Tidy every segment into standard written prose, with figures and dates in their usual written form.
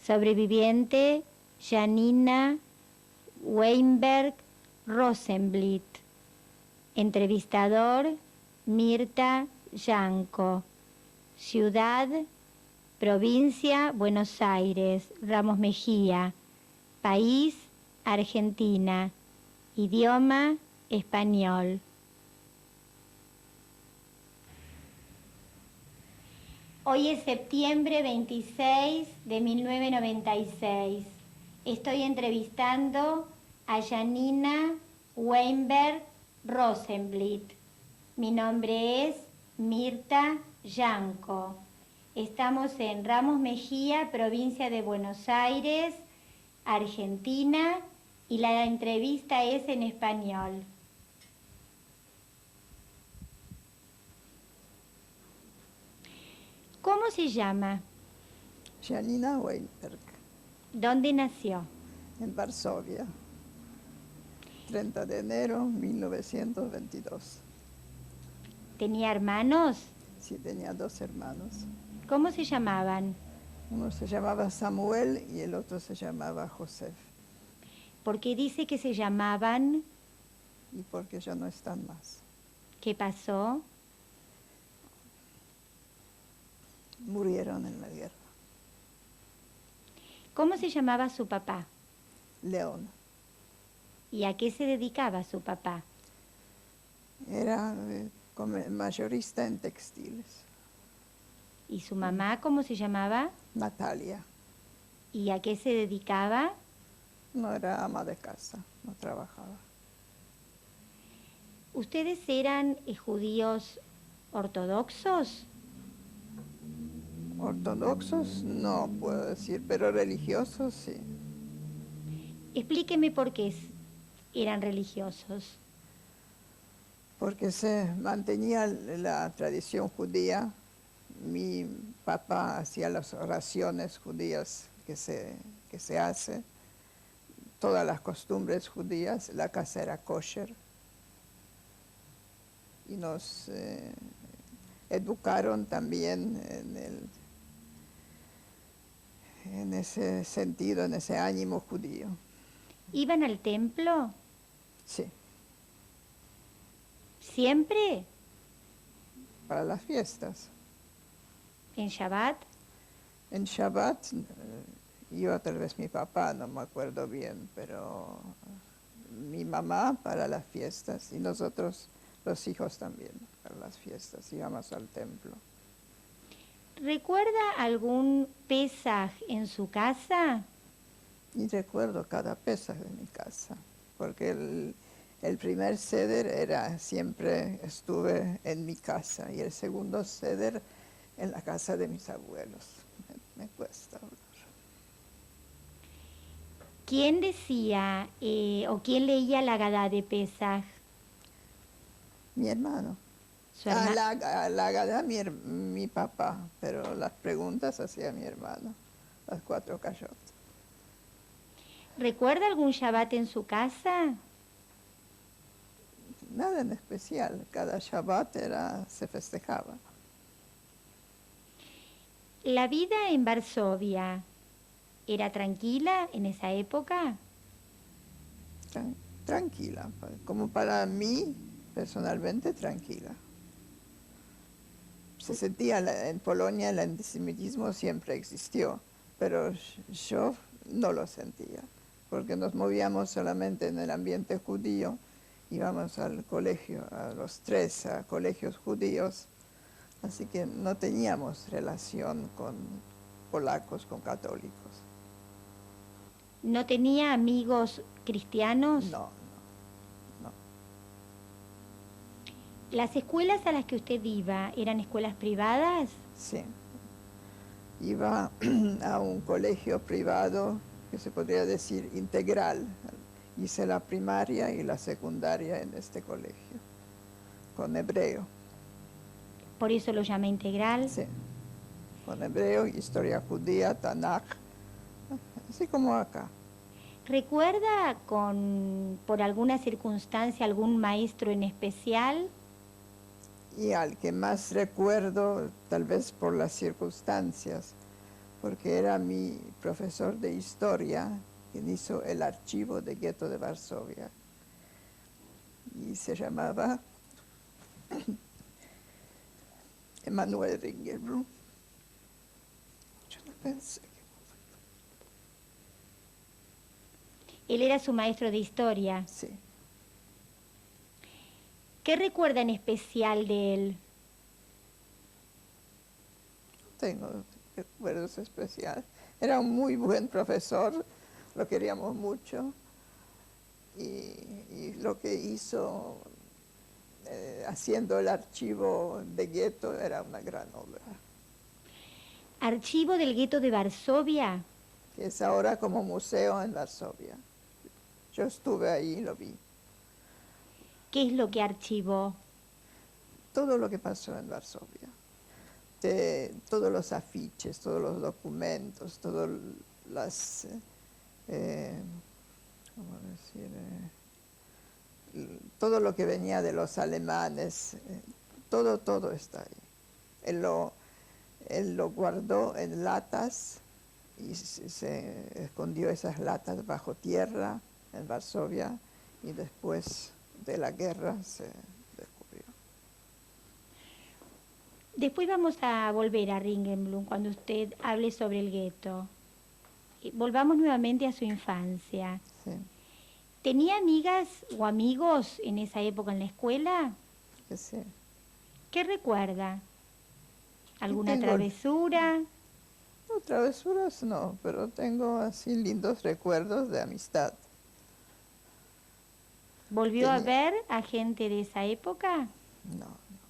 Sobreviviente, Janina Weinberg Rosenblit. Entrevistador, Mirta Yanco. Ciudad, provincia, Buenos Aires, Ramos Mejía. País, Argentina. Idioma, español. Hoy es septiembre 26 de 1996. Estoy entrevistando a Janina Weinberg Rosenblit. Mi nombre es Mirta Yanco. Estamos en Ramos Mejía, provincia de Buenos Aires, Argentina, y la entrevista es en español. ¿Cómo se llama? Janina Weinberg. ¿Dónde nació? En Varsovia, 30 de enero de 1922. ¿Tenía hermanos? Sí, tenía 2 hermanos. ¿Cómo se llamaban? Uno se llamaba Samuel y el otro se llamaba Josef. ¿Por qué dice que se llamaban? Y porque ya no están más. ¿Qué pasó? Murieron en la guerra. ¿Cómo se llamaba su papá? León. ¿Y a qué se dedicaba su papá? Era mayorista en textiles. ¿Y su mamá cómo se llamaba? Natalia. ¿Y a qué se dedicaba? No era ama de casa, no trabajaba. ¿Ustedes eran judíos ortodoxos? Ortodoxos no puedo decir, pero religiosos sí. Explíqueme por qué eran religiosos. Porque se mantenía la tradición judía. Mi papá hacía las oraciones judías que se hace, todas las costumbres judías, la casa era kosher. Y nos educaron también en ese sentido, en ese ánimo judío. ¿Iban al templo? Sí. ¿Siempre? Para las fiestas. ¿En Shabbat? En Shabbat iba tal vez mi papá, no me acuerdo bien, pero mi mamá para las fiestas y nosotros, los hijos también, para las fiestas, íbamos al templo. ¿Recuerda algún Pesaj en su casa? Y recuerdo cada Pesaj de mi casa, porque el primer Seder siempre estuve en mi casa y el segundo Seder en la casa de mis abuelos. Me cuesta hablar. ¿Quién decía o quién leía la Agadá de Pesaj? Mi hermano. La Agadá mi papá, pero las preguntas hacía mi hermano, las 4 cayot. ¿Recuerda algún Shabbat en su casa? Nada en especial, cada Shabbat se festejaba. ¿La vida en Varsovia era tranquila en esa época? Tranquila, como para mí, personalmente, tranquila. Se sentía en Polonia el antisemitismo siempre existió, pero yo no lo sentía, porque nos movíamos solamente en el ambiente judío, íbamos al colegio, a los 3 colegios judíos, así que no teníamos relación con polacos, con católicos. ¿No tenía amigos cristianos? No. ¿Las escuelas a las que usted iba eran escuelas privadas? Sí. Iba a un colegio privado que se podría decir integral. Hice la primaria y la secundaria en este colegio, con hebreo. ¿Por eso lo llama integral? Sí, con hebreo, historia judía, Tanaj, así como acá. ¿Recuerda por alguna circunstancia algún maestro en especial? Y al que más recuerdo, tal vez por las circunstancias, porque era mi profesor de historia quien hizo el archivo del gueto de Varsovia. Y se llamaba Emanuel Ringelblum. Yo no pensé que... Él era su maestro de historia. Sí. ¿Qué recuerda en especial de él? Tengo recuerdos especiales. Era un muy buen profesor, lo queríamos mucho. Y lo que hizo haciendo el archivo de gueto era una gran obra. ¿Archivo del gueto de Varsovia? Que es ahora como museo en Varsovia. Yo estuve ahí y lo vi. ¿Qué es lo que archivó? Todo lo que pasó en Varsovia. Todos los afiches, todos los documentos, todas las... ¿cómo decir? Todo lo que venía de los alemanes, todo está ahí. Él lo guardó en latas y se escondió esas latas bajo tierra en Varsovia y después de la guerra se descubrió. Después vamos a volver a Ringelblum cuando usted hable sobre el gueto. Volvamos nuevamente a su infancia. Sí. ¿Tenía amigas o amigos en esa época en la escuela? Sí. ¿Qué recuerda? ¿Alguna Tengo... travesura? No, travesuras no, pero tengo así lindos recuerdos de amistad. ¿Volvió a ver a gente de esa época?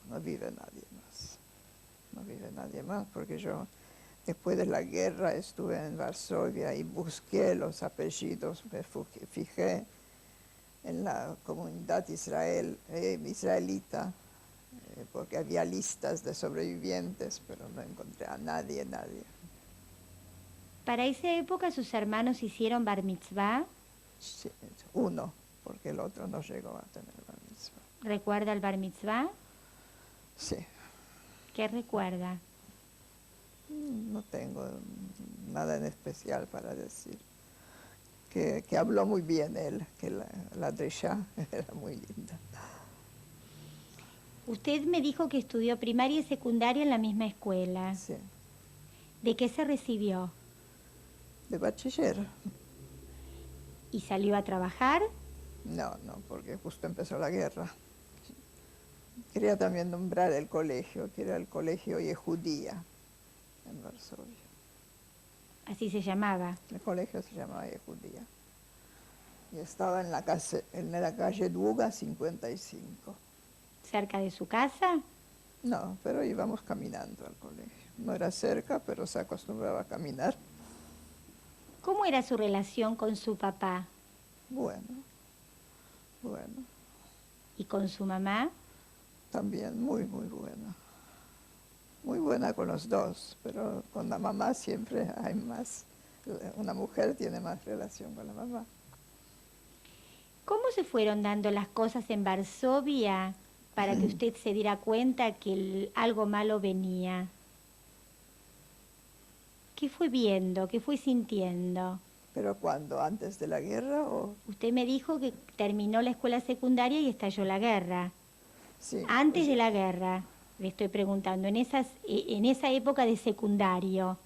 No vive nadie más. No vive nadie más porque yo después de la guerra estuve en Varsovia y busqué los apellidos, me fijé en la comunidad israelita, porque había listas de sobrevivientes, pero no encontré a nadie. ¿Para esa época sus hermanos hicieron bar mitzvah? Sí, uno, porque el otro no llegó a tener bar mitzvah. ¿Recuerda el bar mitzvah? Sí. ¿Qué recuerda? No tengo nada en especial para decir. Que habló muy bien él, que la Dresha era muy linda. Usted me dijo que estudió primaria y secundaria en la misma escuela. Sí. ¿De qué se recibió? De bachiller. ¿Y salió a trabajar? No, porque justo empezó la guerra. Quería también nombrar el colegio, que era el colegio Yehudía en Varsovia. Así se llamaba. El colegio se llamaba Yehudía. Y estaba en la calle Duga 55. ¿Cerca de su casa? No, pero íbamos caminando al colegio. No era cerca, pero se acostumbraba a caminar. ¿Cómo era su relación con su papá? Bueno. ¿Y con su mamá? También muy buena. Muy buena con los dos, pero con la mamá siempre hay más. Una mujer tiene más relación con la mamá. ¿Cómo se fueron dando las cosas en Varsovia para que usted se diera cuenta que algo malo venía? ¿Qué fue viendo? ¿Qué fue sintiendo? ¿Pero cuándo? ¿Antes de la guerra o...? Usted me dijo que terminó la escuela secundaria y estalló la guerra. Sí. Antes de la guerra, le estoy preguntando, en esa época de secundario,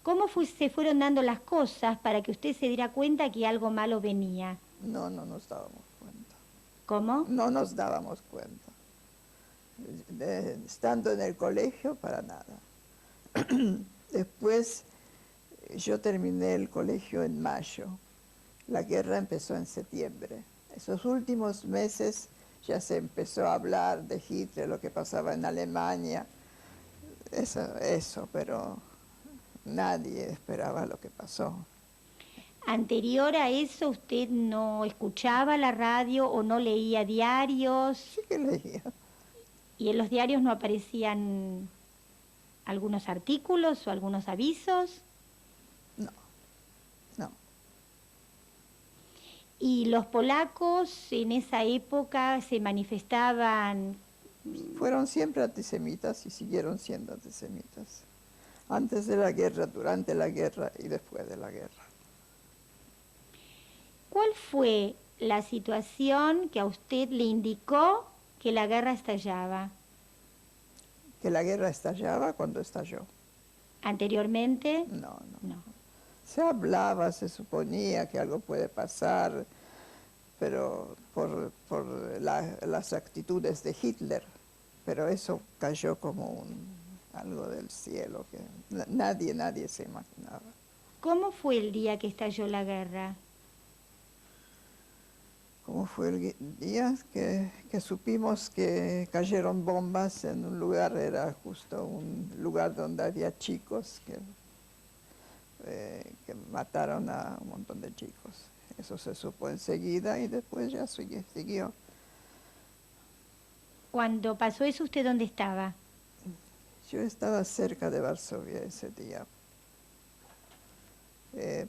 ¿cómo se fueron dando las cosas para que usted se diera cuenta que algo malo venía? No nos dábamos cuenta. ¿Cómo? No nos dábamos cuenta. Estando en el colegio, para nada. Después yo terminé el colegio en mayo. La guerra empezó en septiembre. Esos últimos meses ya se empezó a hablar de Hitler, lo que pasaba en Alemania, eso, pero nadie esperaba lo que pasó. Anterior a eso, ¿usted no escuchaba la radio o no leía diarios? Sí que leía. ¿Y en los diarios no aparecían algunos artículos o algunos avisos? No. ¿Y los polacos en esa época se manifestaban? Fueron siempre antisemitas y siguieron siendo antisemitas. Antes de la guerra, durante la guerra y después de la guerra. ¿Cuál fue la situación que a usted le indicó que la guerra estallaba? ¿Que la guerra estallaba? Cuando estalló. ¿Anteriormente? No, no. No. Se hablaba, se suponía que algo puede pasar, pero por las actitudes de Hitler. Pero eso cayó como algo del cielo que nadie se imaginaba. ¿Cómo fue el día que estalló la guerra? ¿Cómo fue el día que supimos que cayeron bombas en un lugar? Era justo un lugar donde había chicos que mataron a un montón de chicos. Eso se supo enseguida y después ya siguió. Cuando pasó eso, ¿usted dónde estaba? Yo estaba cerca de Varsovia ese día,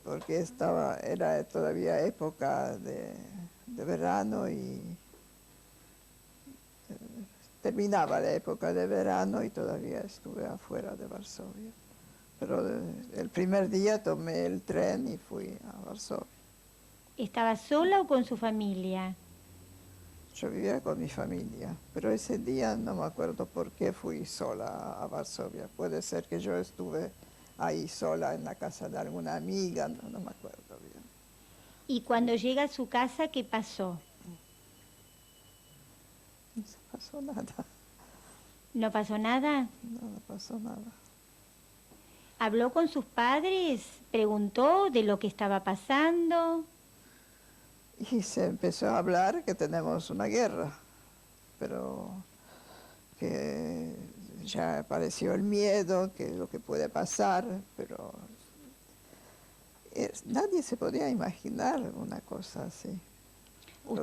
porque era todavía época de verano y terminaba la época de verano y todavía estuve afuera de Varsovia. Pero el primer día tomé el tren y fui a Varsovia. ¿Estaba sola o con su familia? Yo vivía con mi familia, pero ese día no me acuerdo por qué fui sola a Varsovia. Puede ser que yo estuve ahí sola en la casa de alguna amiga, no me acuerdo bien. Y cuando llega a su casa, ¿qué pasó? No se pasó nada, ¿No pasó nada? no pasó nada. ¿Habló con sus padres? ¿Preguntó de lo que estaba pasando? Y se empezó a hablar que tenemos una guerra, pero que ya apareció el miedo, que es lo que puede pasar, pero nadie se podía imaginar una cosa así, lo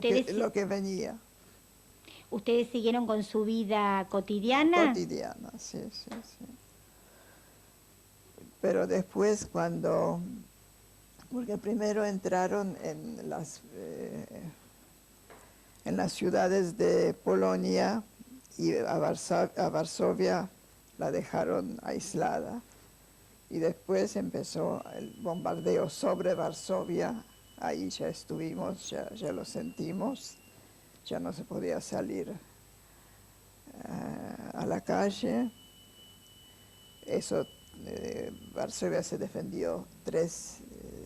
que venía. ¿Ustedes siguieron con su vida cotidiana? Cotidiana, sí, sí, sí. Pero después porque primero entraron en las ciudades de Polonia y a Varsovia la dejaron aislada. Y después empezó el bombardeo sobre Varsovia, ahí ya estuvimos, ya lo sentimos, ya no se podía salir a la calle. Eso, Varsovia se defendió 3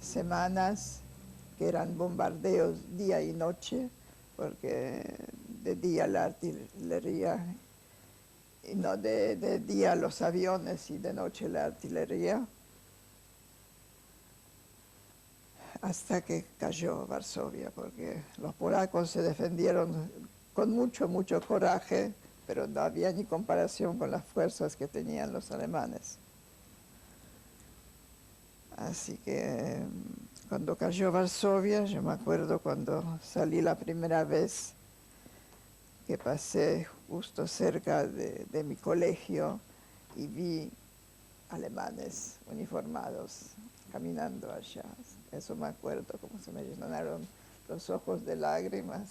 semanas, que eran bombardeos día y noche, porque de día la artillería, y no, de día los aviones y de noche la artillería, hasta que cayó Varsovia, porque los polacos se defendieron con mucho coraje, pero no había ni comparación con las fuerzas que tenían los alemanes. Así que cuando cayó Varsovia, yo me acuerdo cuando salí la primera vez, que pasé justo cerca de mi colegio y vi alemanes uniformados caminando allá. Eso me acuerdo, como se me llenaron los ojos de lágrimas,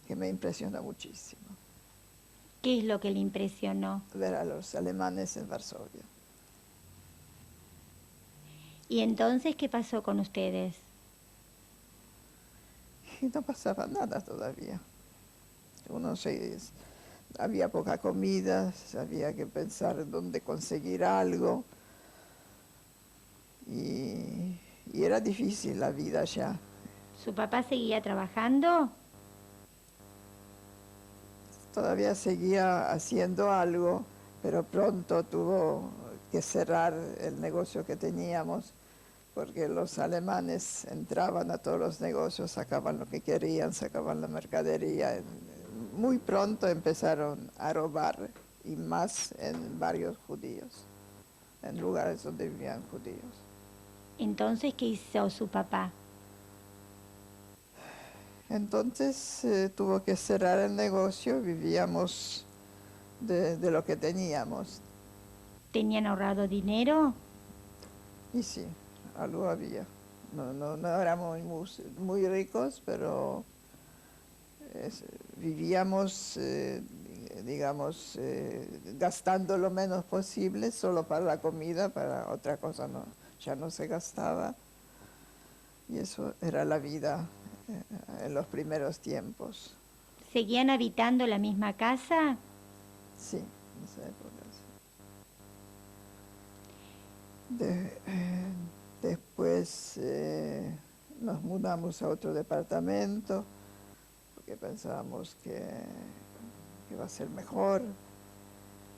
que me impresionó muchísimo. ¿Qué es lo que le impresionó? Ver a los alemanes en Varsovia. ¿Y entonces qué pasó con ustedes? Y no pasaba nada todavía. Había poca comida, había que pensar en dónde conseguir algo. Y era difícil la vida ya. ¿Su papá seguía trabajando? Todavía seguía haciendo algo, pero pronto tuvo que cerrar el negocio que teníamos, porque los alemanes entraban a todos los negocios, sacaban lo que querían, sacaban la mercadería. Muy pronto empezaron a robar, y más en barrios judíos, en lugares donde vivían judíos. Entonces, ¿qué hizo su papá? Entonces tuvo que cerrar el negocio, vivíamos de lo que teníamos. ¿Tenían ahorrado dinero? Y sí, algo había. No éramos muy ricos, pero vivíamos, digamos, gastando lo menos posible, solo para la comida, para otra cosa no, ya no se gastaba. Y eso era la vida en los primeros tiempos. ¿Seguían habitando la misma casa? Sí, en esa época sí. Después nos mudamos a otro departamento porque pensábamos que iba a ser mejor.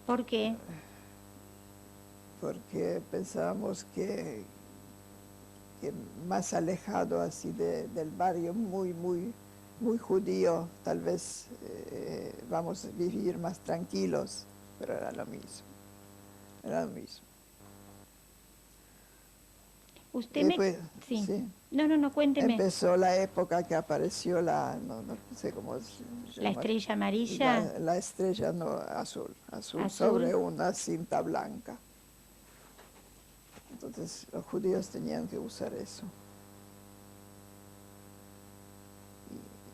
¿Por qué? Porque pensábamos que más alejado así del barrio muy judío, tal vez vamos a vivir más tranquilos, pero era lo mismo. Usted Después, Sí. sí. No, cuénteme. Empezó la época que apareció no sé cómo se llama. ¿La estrella amarilla? La estrella no, azul ¿Azul? sobre una cinta blanca. Entonces los judíos tenían que usar eso.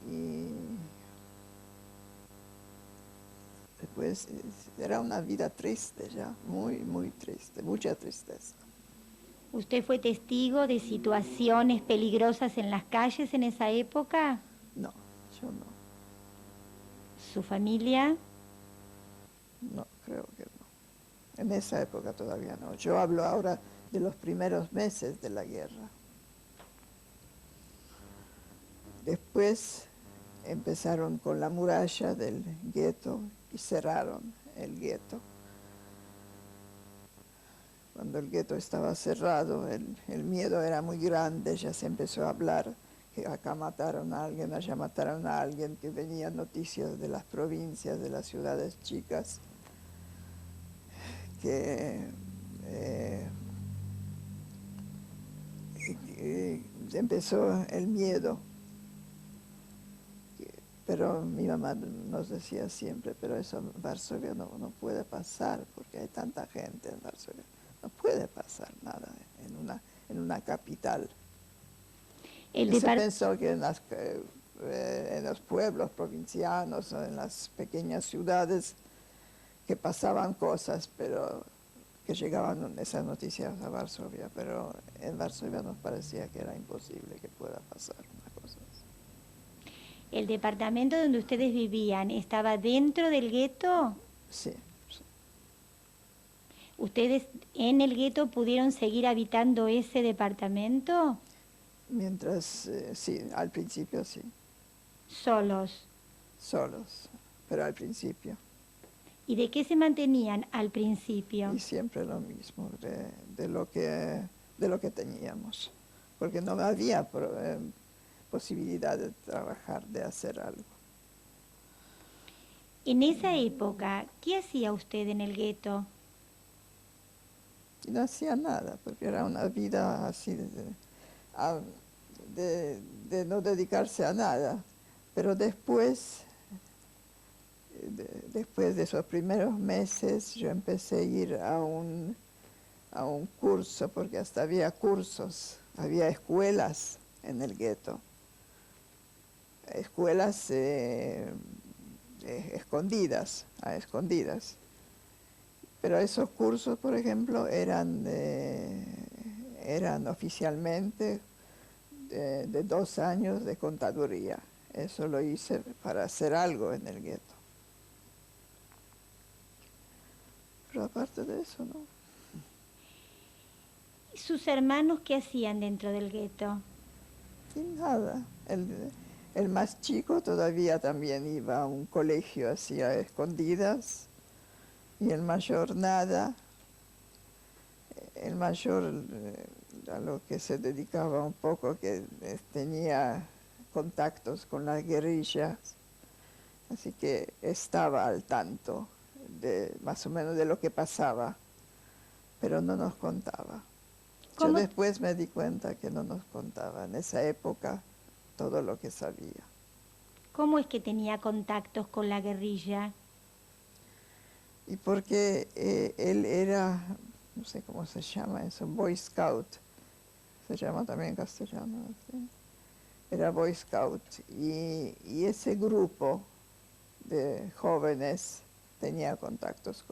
Y después era una vida triste ya, muy triste, mucha tristeza. ¿Usted fue testigo de situaciones peligrosas en las calles en esa época? No, yo no. ¿Su familia? No, creo que no. En esa época todavía no. Yo hablo ahora de los primeros meses de la guerra. Después empezaron con la muralla del gueto y cerraron el gueto. Cuando el gueto estaba cerrado, el miedo era muy grande, ya se empezó a hablar que acá mataron a alguien, allá mataron a alguien, que venían noticias de las provincias, de las ciudades chicas, que empezó el miedo. Pero mi mamá nos decía siempre, pero eso en Varsovia no puede pasar, porque hay tanta gente en Varsovia. No puede pasar nada en una capital. Se pensó que en los pueblos provincianos o en las pequeñas ciudades que pasaban cosas, pero que llegaban esas noticias a Varsovia, pero en Varsovia nos parecía que era imposible que pueda pasar una cosa así. ¿El departamento donde ustedes vivían estaba dentro del gueto? Sí. ¿Ustedes en el gueto pudieron seguir habitando ese departamento? Mientras, sí, al principio sí. ¿Solos? Solos, pero al principio. ¿Y de qué se mantenían al principio? Y siempre lo mismo, de lo que teníamos, porque no había posibilidad de trabajar, de hacer algo. En esa época, ¿qué hacía usted en el gueto? Y no hacía nada, porque era una vida así de no dedicarse a nada. Pero después de esos primeros meses, yo empecé a ir a un curso, porque hasta había cursos, había escuelas en el gueto. Escuelas escondidas, a escondidas. Pero esos cursos, por ejemplo, eran oficialmente de 2 años de contaduría. Eso lo hice para hacer algo en el gueto. Pero aparte de eso, ¿no? ¿Y sus hermanos qué hacían dentro del gueto? Y nada. El más chico todavía también iba a un colegio así a escondidas. Y el mayor nada. El mayor a lo que se dedicaba un poco, que tenía contactos con las guerrillas, así que estaba al tanto más o menos de lo que pasaba, pero no nos contaba. ¿Cómo? Yo después me di cuenta que no nos contaba en esa época todo lo que sabía. ¿Cómo es que tenía contactos con la guerrilla? Y porque él era, no sé cómo se llama eso, Boy Scout, se llama también en castellano, ¿sí? era Boy Scout, y ese grupo de jóvenes tenía contactos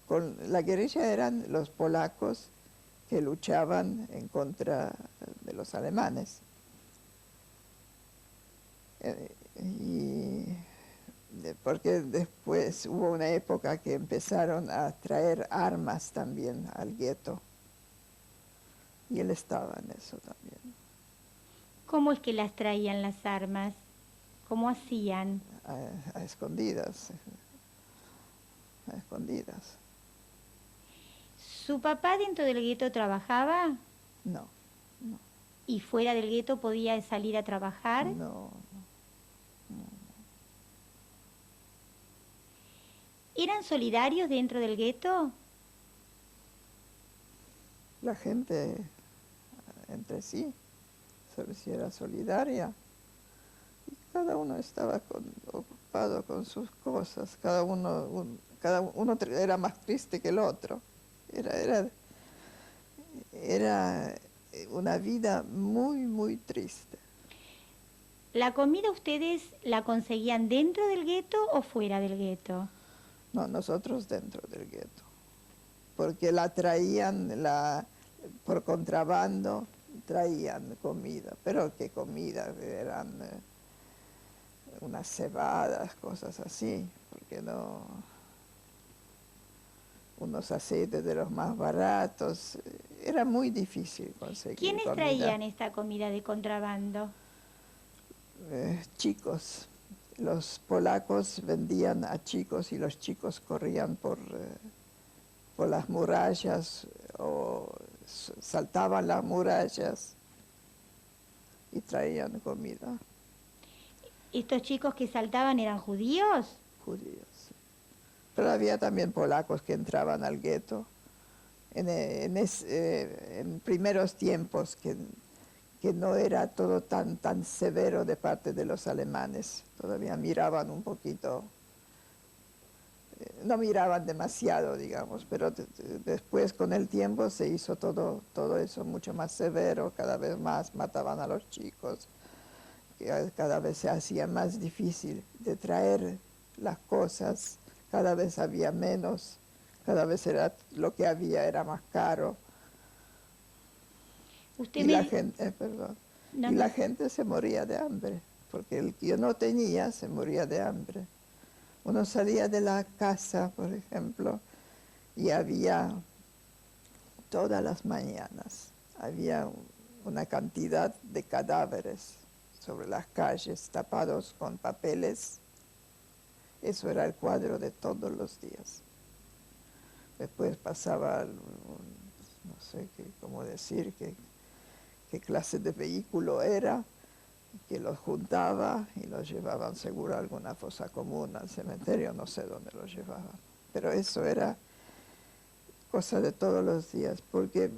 con la guerrilla. Eran los polacos que luchaban en contra de los alemanes. Porque después hubo una época que empezaron a traer armas también al gueto, y él estaba en eso también. ¿Cómo es que las traían las armas? ¿Cómo hacían? A escondidas, a escondidas. ¿Su papá dentro del gueto trabajaba? No, no, ¿Y fuera del gueto podía salir a trabajar? no. ¿Eran solidarios dentro del gueto? La gente entre sí se era solidaria, y cada uno estaba ocupado con sus cosas, cada uno era más triste que el otro. Era una vida muy, muy triste. ¿La comida ustedes la conseguían dentro del gueto o fuera del gueto? No, nosotros dentro del gueto, porque la traían por contrabando, traían comida, pero qué comida, eran unas cebadas, cosas así, porque no, unos aceites de los más baratos, era muy difícil conseguir ¿Quiénes comida. traían esta comida de contrabando? Chicos. Los polacos vendían a chicos, y los chicos corrían por las murallas, o saltaban las murallas y traían comida. ¿Estos chicos que saltaban eran judíos? Judíos, sí. Pero había también polacos que entraban al gueto en primeros tiempos, que no era todo tan severo de parte de los alemanes. Todavía miraban un poquito, no miraban demasiado, digamos, pero después con el tiempo se hizo todo eso mucho más severo, cada vez más mataban a los chicos, cada vez se hacía más difícil de traer las cosas, cada vez había menos, cada vez lo que había era más caro. Usted Y la gente, No, y la no. gente se moría de hambre, porque el que no tenía se moría de hambre. Uno salía de la casa, por ejemplo, y había todas las mañanas, había una cantidad de cadáveres sobre las calles, tapados con papeles. Eso era el cuadro de todos los días. Después pasaba, no sé cómo decir, qué clase de vehículo era, que los juntaba y los llevaban seguro a alguna fosa común, al cementerio, no sé dónde los llevaban. Pero eso era cosa de todos los días, porque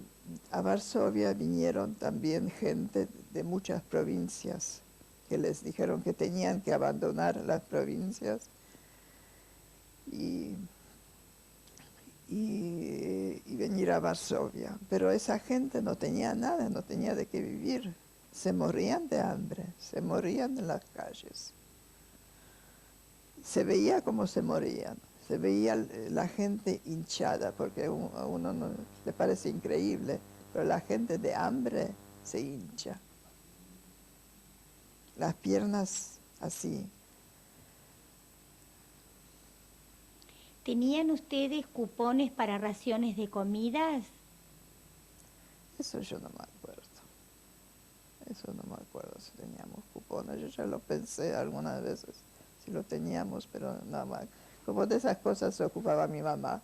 a Varsovia vinieron también gente de muchas provincias, que les dijeron que tenían que abandonar las provincias y venir a Varsovia. Pero esa gente no tenía nada, no tenía de qué vivir. Se morían de hambre, se morían en las calles. Se veía cómo se morían, se veía la gente hinchada, porque a uno no, le parece increíble, pero la gente de hambre se hincha. Las piernas así. ¿Tenían ustedes cupones para raciones de comidas? Eso yo no me acuerdo. Eso no me acuerdo si teníamos cupones. Yo ya lo pensé algunas veces, si lo teníamos, pero nada más. Como de esas cosas se ocupaba mi mamá.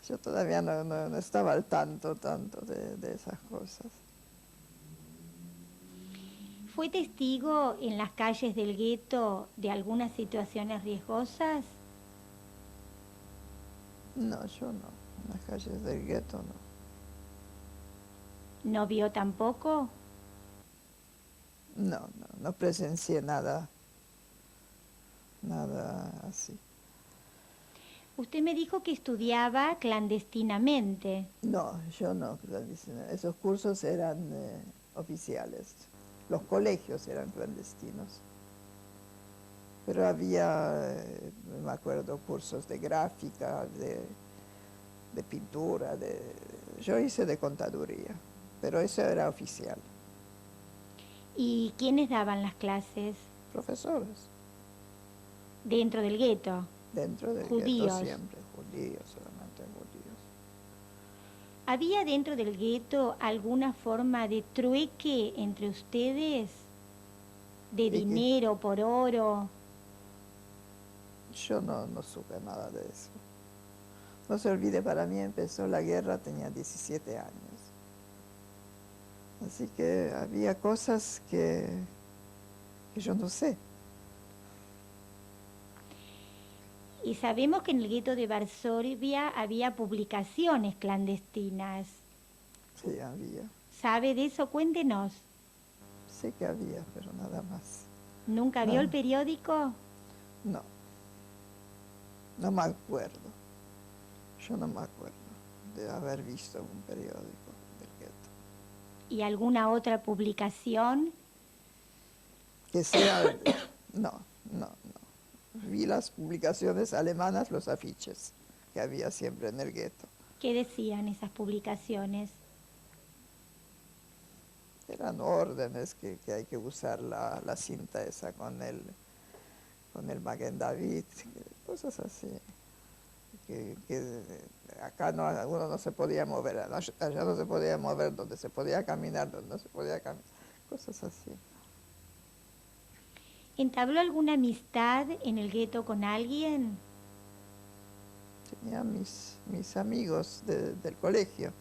Yo todavía no estaba al tanto de esas cosas. ¿Fue testigo en las calles del gueto de algunas situaciones riesgosas? No, yo no. En las calles del gueto no. ¿No vio tampoco? No presencié nada así. Usted me dijo que estudiaba clandestinamente. No, yo no. Esos cursos eran oficiales. los colegios eran clandestinos. Pero había, me acuerdo, cursos de gráfica, de pintura, yo hice de contaduría, pero eso era oficial. ¿Y quiénes daban las clases Profesores, dentro del gueto? dentro del Judíos. gueto siempre, judíos, solamente judíos. ¿Había dentro del gueto alguna forma de trueque entre ustedes? ¿De ¿De qué? dinero, por oro? Yo no supe nada de eso. No se olvide, para mí empezó la guerra, tenía 17 años. Así que había cosas que yo no sé. Y sabemos que en el gueto de Varsovia había publicaciones clandestinas. Sí, había. ¿Sabe de eso? Cuéntenos. Sé que había, pero nada más. ¿Nunca vio el periódico? No. No me acuerdo. Yo no me acuerdo de haber visto un periódico del gueto. ¿Y alguna otra publicación? Que sea... No. Vi las publicaciones alemanas, los afiches que había siempre en el gueto. ¿Qué decían esas publicaciones? Eran órdenes que hay que usar la cinta esa con el Magen David, cosas así. Que acá uno no se podía mover, allá no se podía mover, donde se podía caminar, donde no se podía caminar, cosas así. ¿Entabló alguna amistad en el gueto con alguien? Tenía mis amigos del colegio,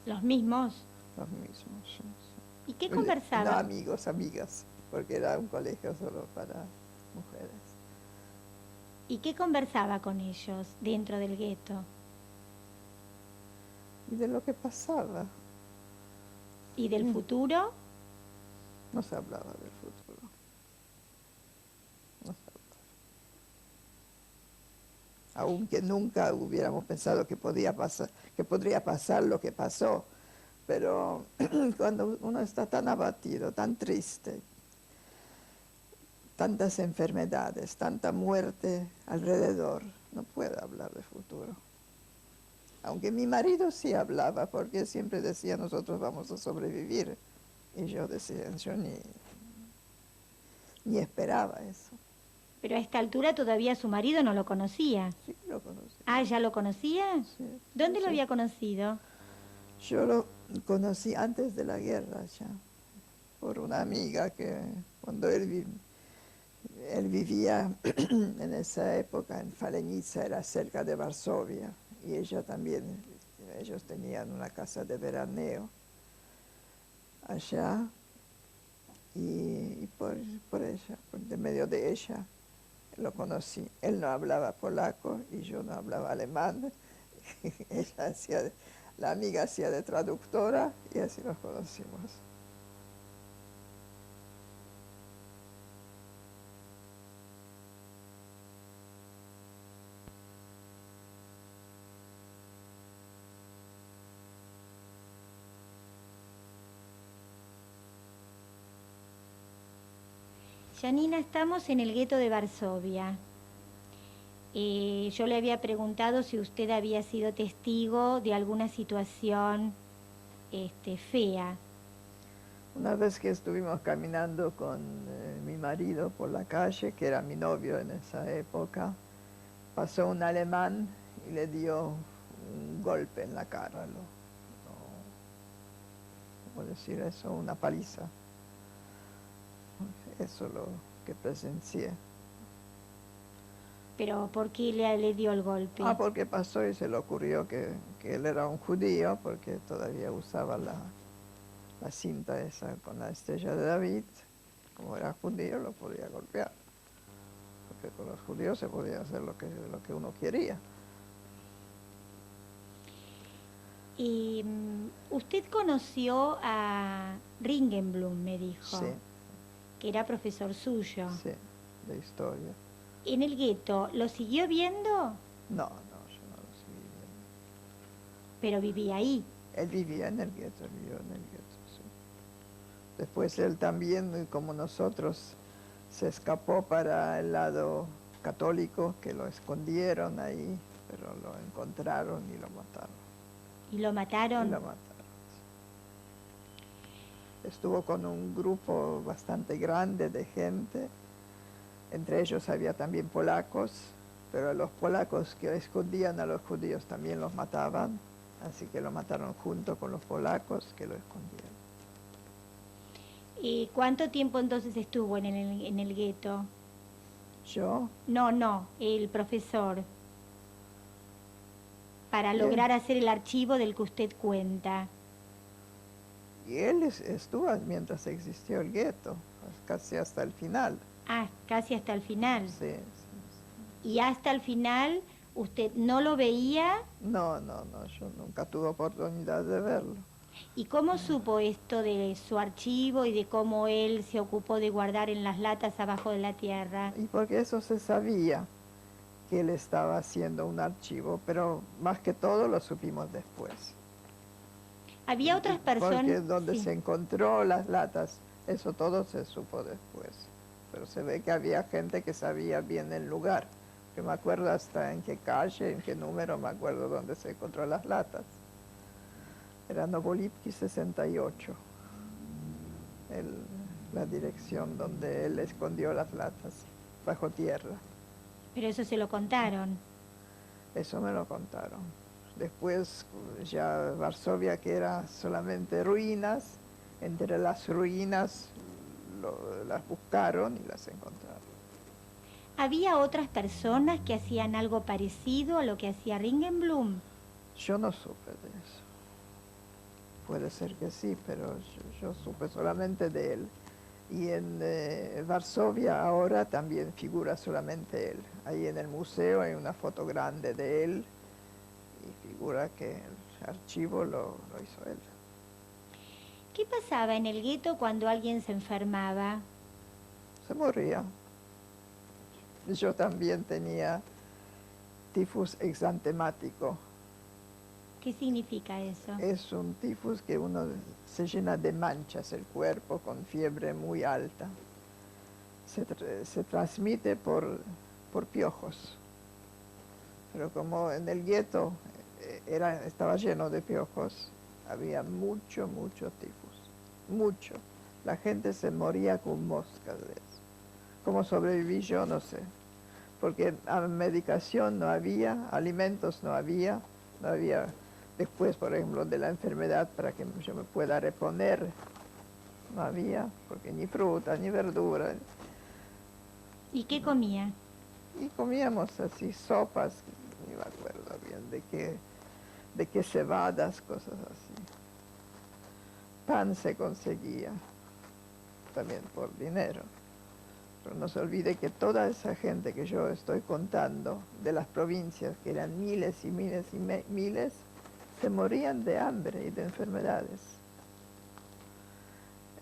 ¿Los mismos? los mismos. Sí. ¿Y qué No, conversaba? amigos, amigas, porque era un colegio solo para mujeres. ¿Y qué conversaba con ellos dentro del gueto? Y de lo que pasaba, ¿Y del futuro? no se hablaba del futuro. No se hablaba. Aunque nunca hubiéramos pensado que podría pasar lo que pasó, pero cuando uno está tan abatido, tan triste, tantas enfermedades, tanta muerte alrededor, no puede hablar de futuro. Aunque mi marido sí hablaba, porque siempre decía, nosotros vamos a sobrevivir. Y yo decía, yo ni esperaba eso. Pero a esta altura todavía su marido no lo conocía. Sí, lo conocí. Ah, ¿ya lo conocía? Sí, ¿Dónde sí. lo había conocido? Yo lo conocí antes de la guerra ya, por una amiga que cuando él vivía en esa época en Falenica, era cerca de Varsovia, y ella también, ellos tenían una casa de veraneo allá, y por ella, por de medio de ella, lo conocí. Él no hablaba polaco y yo no hablaba alemán. La amiga hacía de traductora y así nos conocimos. Janina, estamos en el gueto de Varsovia. Yo le había preguntado si usted había sido testigo de alguna situación fea. Una vez que estuvimos caminando con mi marido por la calle, que era mi novio en esa época, pasó un alemán y le dio un golpe en la cara. ¿Cómo decir eso? Una paliza. Eso es lo que presencié. ¿Pero por qué le dio el golpe? Porque pasó y se le ocurrió que él era un judío, porque todavía usaba la cinta esa con la estrella de David. Como era judío, lo podía golpear. Porque con los judíos se podía hacer lo que uno quería. Y usted conoció a Ringenblum, me dijo, Sí, que era profesor suyo. sí, de historia. ¿En el gueto lo siguió viendo? No, yo no lo seguí viendo. Pero vivía ahí. Él vivía en el gueto, sí. Después él también, como nosotros, se escapó para el lado católico, que lo escondieron ahí, pero lo encontraron y lo mataron. ¿Y lo mataron? Y lo mataron. Estuvo con un grupo bastante grande de gente, entre ellos había también polacos, pero los polacos que escondían a los judíos también los mataban, así que lo mataron junto con los polacos que lo escondieron. ¿Y cuánto tiempo entonces estuvo en el gueto? ¿Yo? No, el profesor, para Bien. lograr hacer el archivo del que usted cuenta. Y él estuvo mientras existió el gueto, casi hasta el final. Ah, casi hasta el final. Sí. ¿Y hasta el final usted no lo veía? No, yo nunca tuve oportunidad de verlo. ¿Y cómo supo esto de su archivo y de cómo él se ocupó de guardar en las latas abajo de la tierra? Y porque eso se sabía, que él estaba haciendo un archivo, pero más que todo lo supimos después. Había otras personas... Porque donde sí. se encontró las latas, eso todo se supo después. Pero se ve que había gente que sabía bien el lugar. Que me acuerdo hasta en qué calle, en qué número, me acuerdo dónde se encontró las latas. Era Novolipki 68, la dirección donde él escondió las latas, bajo tierra. Pero eso se lo contaron. Eso me lo contaron. Después ya Varsovia, que era solamente ruinas, entre las ruinas las buscaron y las encontraron. ¿Había otras personas que hacían algo parecido a lo que hacía Ringenblum? Yo no supe de eso. Puede ser que sí, pero yo supe solamente de él. Y en Varsovia ahora también figura solamente él. Ahí en el museo hay una foto grande de él y figura que el archivo lo hizo él. ¿Qué pasaba en el gueto cuando alguien se enfermaba? Se moría. Yo también tenía tifus exantemático. ¿Qué significa eso? Es un tifus que uno se llena de manchas el cuerpo con fiebre muy alta. Se transmite por piojos. Pero como en el gueto estaba lleno de piojos, había mucho tifus. Mucho. La gente se moría con moscas de eso. ¿Cómo sobreviví yo? No sé. Porque medicación no había, alimentos no había después, por ejemplo, de la enfermedad para que yo me pueda reponer. No había, porque ni fruta, ni verdura. ¿Y qué comía? Y comíamos así sopas, ni me acuerdo bien de qué cebadas, cosas así. Pan se conseguía, también por dinero. Pero no se olvide que toda esa gente que yo estoy contando, de las provincias, que eran miles y miles y miles, se morían de hambre y de enfermedades.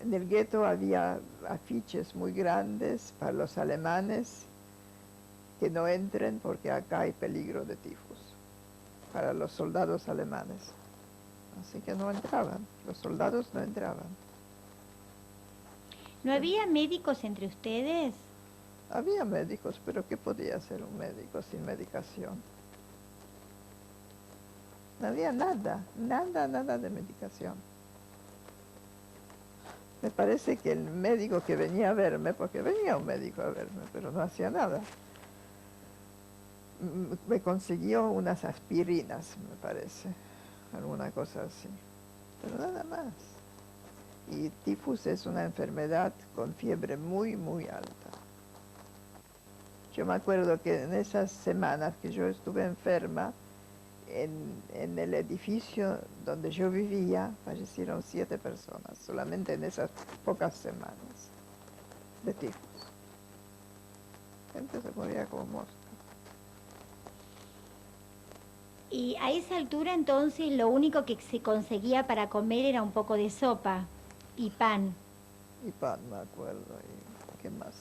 En el gueto había afiches muy grandes para los alemanes que no entren porque acá hay peligro de tifus, para los soldados alemanes. Así que no entraban, los soldados no entraban. ¿No había médicos entre ustedes? Había médicos, pero ¿qué podía hacer un médico sin medicación? No había nada de medicación. Me parece que el médico que venía a verme, porque venía un médico a verme, pero no hacía nada, me consiguió unas aspirinas, me parece, alguna cosa así, pero nada más. Y tifus es una enfermedad con fiebre muy alta. Yo me acuerdo que en esas semanas que yo estuve enferma, en el edificio donde yo vivía, fallecieron 7 personas, solamente en esas pocas semanas de tifus. Gente se moría como mosca. Y a esa altura entonces lo único que se conseguía para comer era un poco de sopa y pan. Y pan, me acuerdo, y qué más,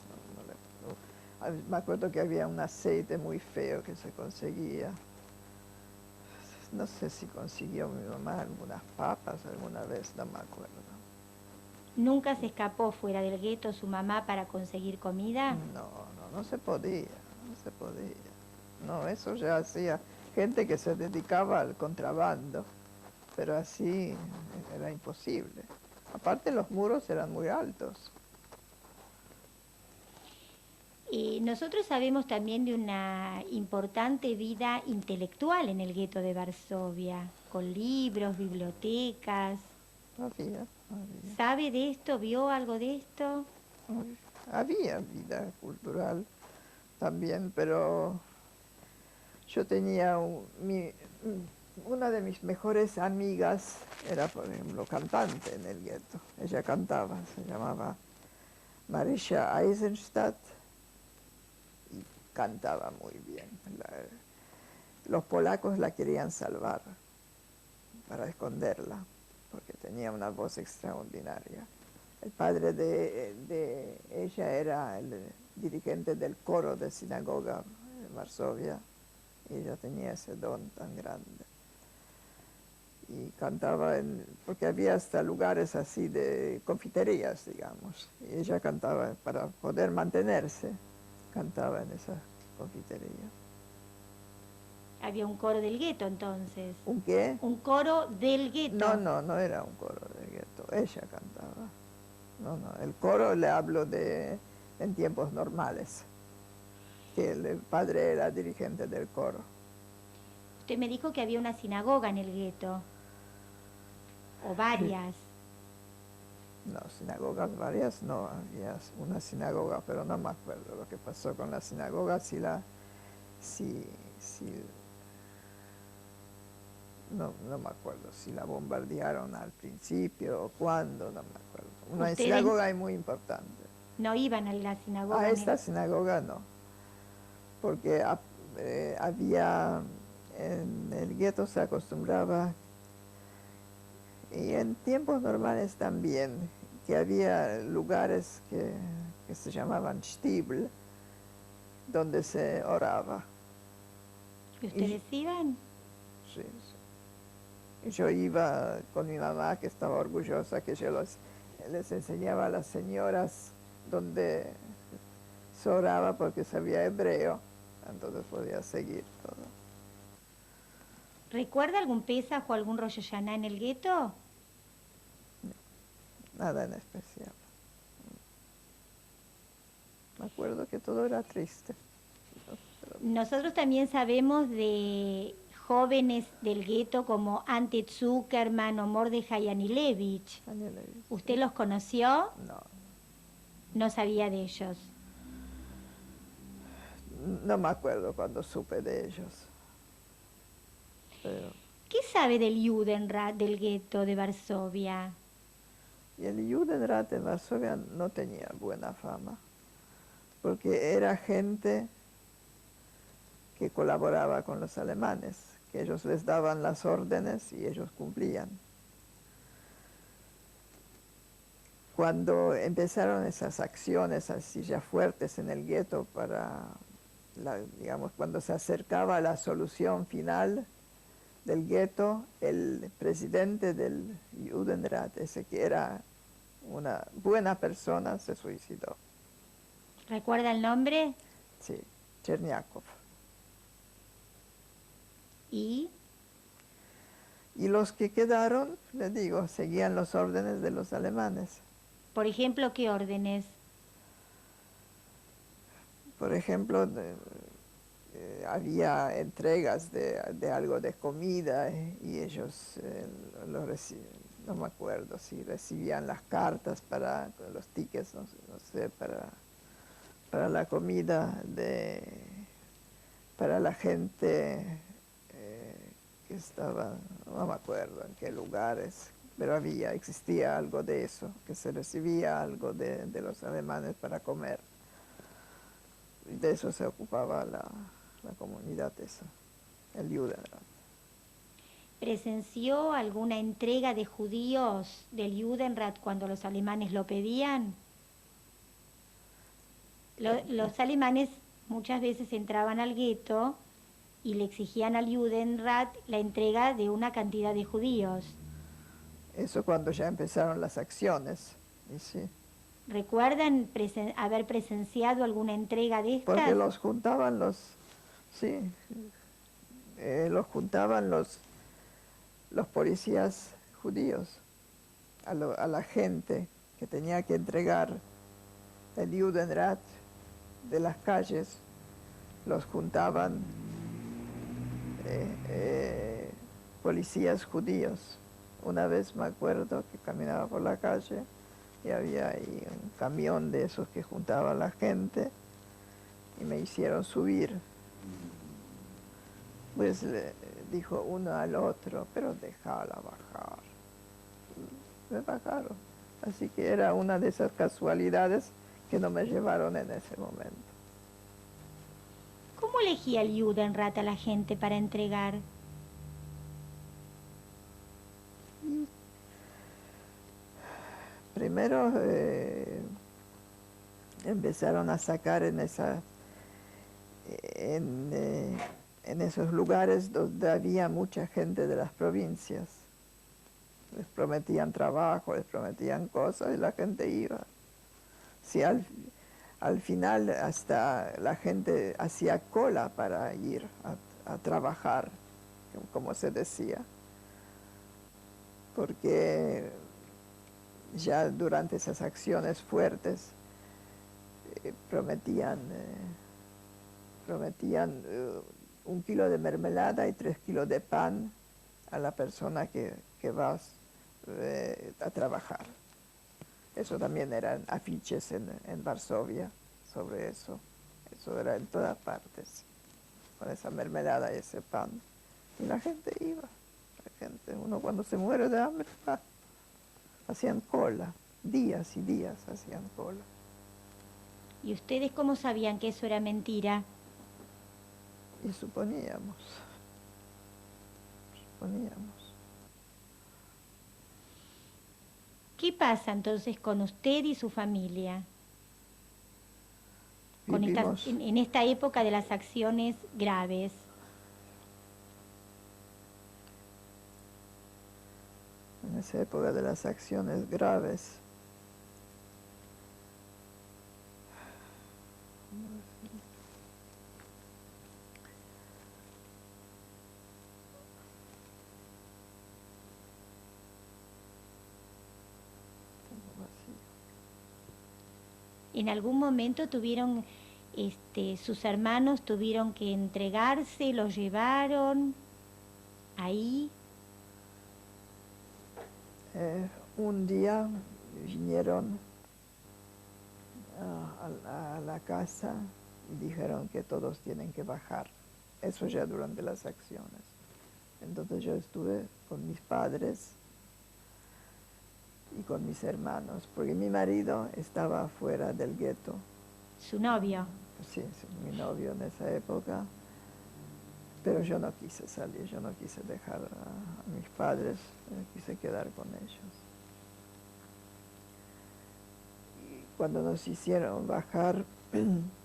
me acuerdo que había un aceite muy feo que se conseguía. No sé si consiguió mi mamá algunas papas alguna vez, no me acuerdo. ¿Nunca se escapó fuera del gueto su mamá para conseguir comida? No se podía, no se podía. No, eso ya hacía gente que se dedicaba al contrabando, pero así era imposible. Aparte los muros eran muy altos. Nosotros sabemos también de una importante vida intelectual en el gueto de Varsovia, con libros, bibliotecas. Había. ¿Sabe de esto? ¿Vio algo de esto? Había vida cultural también, pero yo tenía una de mis mejores amigas, era por ejemplo cantante en el gueto. Ella cantaba, se llamaba Marysia Eisenstadt y cantaba muy bien. Los polacos la querían salvar para esconderla, porque tenía una voz extraordinaria. El padre de ella era el dirigente del coro de sinagoga en Varsovia, y ella tenía ese don tan grande. Y cantaba, porque había hasta lugares así de confiterías, digamos, y ella cantaba para poder mantenerse, cantaba en esa confitería. Había un coro del gueto entonces. ¿Un qué? Un coro del gueto. No era un coro del gueto, ella cantaba. No, el coro le hablo en tiempos normales, que el padre era dirigente del coro. Usted me dijo que había una sinagoga en el gueto, o varias. No, sinagogas varias no, había una sinagoga, pero no me acuerdo lo que pasó con la sinagoga, no me acuerdo si la bombardearon al principio o cuándo, no me acuerdo. Una sinagoga es muy importante. ¿No iban a la sinagoga? A esta sinagoga no, porque había, en el gueto se acostumbraba, y en tiempos normales también, que había lugares que se llamaban Stiebel, donde se oraba. ¿Y ustedes iban? Sí. Y yo iba con mi mamá, que estaba orgullosa, que yo les enseñaba a las señoras donde se oraba porque sabía hebreo, entonces podía seguir todo. ¿Recuerda algún Pesaj o algún Rosh Hashanah en el gueto? Nada en especial. Me acuerdo que todo era triste. Nosotros también sabemos de jóvenes del gueto como Ante Zuckerman o Mordechai Anilevich. ¿Usted los conoció? No. No sabía de ellos. No me acuerdo cuando supe de ellos. Pero... ¿Qué sabe del Judenrat del gueto de Varsovia? Y el Judenrat en Varsovia no tenía buena fama, porque era gente que colaboraba con los alemanes, que ellos les daban las órdenes y ellos cumplían. Cuando empezaron esas acciones así ya fuertes en el gueto digamos, cuando se acercaba a la solución final del gueto, el presidente del Judenrat, ese que era una buena persona, se suicidó. ¿Recuerda el nombre? Sí, Cherniakov. ¿Y? Y los que quedaron, les digo, seguían las órdenes de los alemanes. Por ejemplo, ¿qué órdenes? Por ejemplo, había entregas de algo de comida y ellos lo recibían. No me acuerdo si recibían las cartas para los tickets, no sé, para la comida para la gente que estaba, no me acuerdo en qué lugares, pero existía algo de eso, que se recibía algo de los alemanes para comer. Y de eso se ocupaba la comunidad esa, el Judenrat. ¿Presenció alguna entrega de judíos del Judenrat cuando los alemanes lo pedían? Los alemanes muchas veces entraban al gueto y le exigían al Judenrat la entrega de una cantidad de judíos. Eso cuando ya empezaron las acciones. y sí. ¿Recuerdan haber presenciado alguna entrega de estas? Porque los juntaban sí, los juntaban los policías judíos a la gente que tenía que entregar el Judenrat de las calles, los juntaban policías judíos. Una vez me acuerdo que caminaba por la calle y había ahí un camión de esos que juntaba a la gente y me hicieron subir. Pues le dijo uno al otro, pero déjala bajar. Me bajaron. Así que era una de esas casualidades que no me llevaron en ese momento. ¿Cómo elegía el Judenrat a la gente para entregar? Primero empezaron a sacar en esos lugares donde había mucha gente de las provincias. Les prometían trabajo, les prometían cosas y la gente iba. Si al final hasta la gente hacía cola para ir a trabajar, como se decía, porque ya durante esas acciones fuertes prometían 1 kilo de mermelada y 3 kilos de pan a la persona que va a trabajar. Eso también eran afiches en Varsovia sobre eso. Eso era en todas partes, con esa mermelada y ese pan. Y la gente iba. Uno cuando se muere de hambre va. Hacían cola, días y días hacían cola. ¿Y ustedes cómo sabían que eso era mentira? Y suponíamos. ¿Qué pasa entonces con usted y su familia? En esta época de las acciones graves. En esa época de las acciones graves. ¿En algún momento tuvieron, sus hermanos tuvieron que entregarse, los llevaron ahí? Un día vinieron a la casa y dijeron que todos tienen que bajar. Eso ya durante las acciones. Entonces yo estuve con mis padres y con mis hermanos, porque mi marido estaba fuera del gueto. ¿Su novio? Sí, mi novio en esa época. Pero yo no quise salir, yo no quise dejar a mis padres, quise quedar con ellos. Y cuando nos hicieron bajar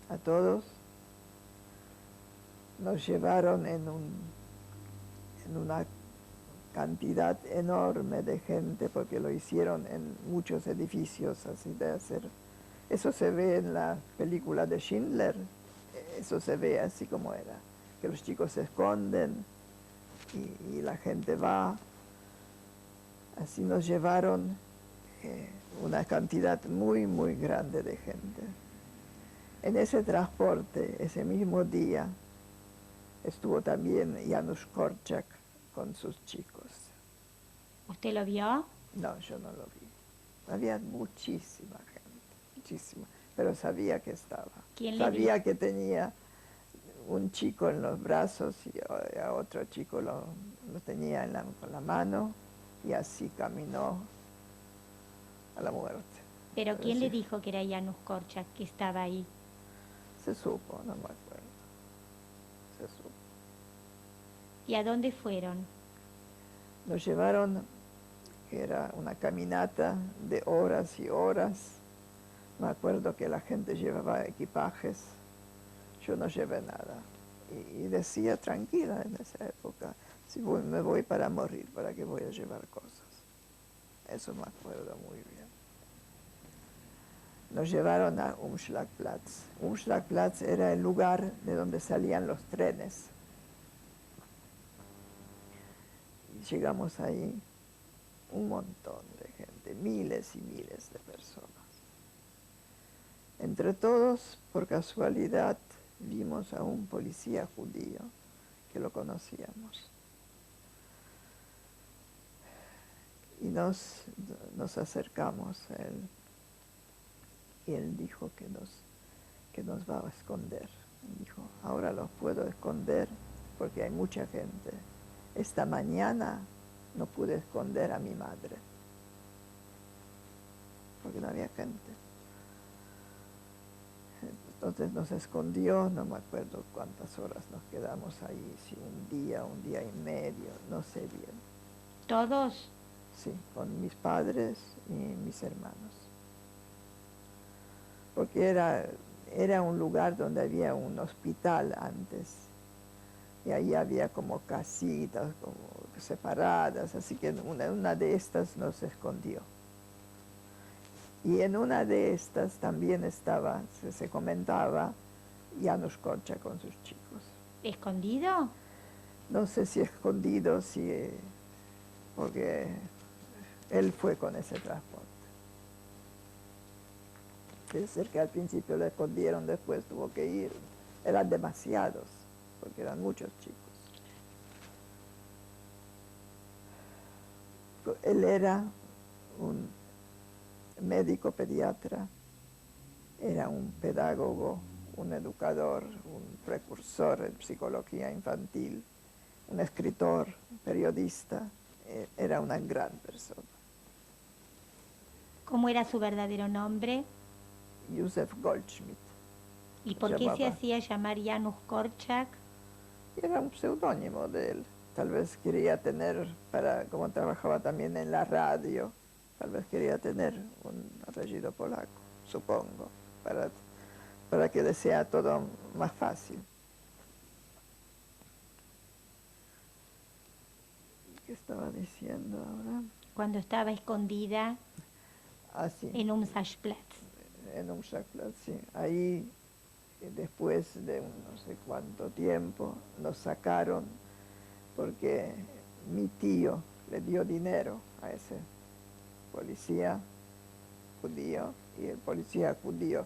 a todos, nos llevaron en una cantidad enorme de gente, porque lo hicieron en muchos edificios, así de hacer. Eso se ve en la película de Schindler, eso se ve así como era, que los chicos se esconden y la gente va. Así nos llevaron una cantidad muy, muy grande de gente. En ese transporte, ese mismo día, estuvo también Janusz Korczak con sus chicos. ¿Usted lo vio? No, yo no lo vi. Había muchísima gente, muchísima, pero sabía que estaba. Sabía que tenía un chico en los brazos y a otro chico lo tenía con la mano y así caminó a la muerte. ¿Pero quién le dijo que era Janusz Korczak que estaba ahí? Se supo, no me acuerdo. Se supo. ¿Y a dónde fueron? Nos llevaron, que era una caminata de horas y horas. Me acuerdo que la gente llevaba equipajes, yo no llevé nada. Y decía tranquila en esa época, si me voy para morir, ¿para qué voy a llevar cosas? Eso me acuerdo muy bien. nos llevaron a Umschlagplatz. Umschlagplatz era el lugar de donde salían los trenes. Y llegamos ahí, un montón de gente, miles y miles de personas. Entre todos, por casualidad, vimos a un policía judío que lo conocíamos. Y nos acercamos a él. Y él dijo que nos va a esconder. Dijo, ahora los puedo esconder porque hay mucha gente. Esta mañana no pude esconder a mi madre porque no había gente. Entonces nos escondió, no me acuerdo cuántas horas nos quedamos ahí, si un día y medio, no sé bien. ¿Todos? Sí, con mis padres y mis hermanos. Porque era un lugar donde había un hospital antes. Y ahí había como casitas, como separadas, así que una de estas nos escondió. Y en una de estas también estaba, se comentaba, Janusz Korczak con sus chicos. ¿Escondido? No sé si escondido, porque él fue con ese transporte. Debe ser que al principio lo escondieron, después tuvo que ir. Eran demasiados, porque eran muchos chicos. Él era un médico pediatra, era un pedagogo, un educador, un precursor en psicología infantil, un escritor, un periodista, era una gran persona. ¿Cómo era su verdadero nombre? Józef Goldschmidt. ¿Y por qué se hacía llamar Janusz Korczak? Era un seudónimo de él. Tal vez quería tener, como trabajaba también en la radio, tal vez quería tener un apellido polaco, supongo, para que le sea todo más fácil. ¿Qué estaba diciendo ahora? Cuando estaba escondida en Umschlagplatz. En Umschlagplatz, sí. Ahí, después de no sé cuánto tiempo, nos sacaron porque mi tío le dio dinero a ese policía judío y el policía judío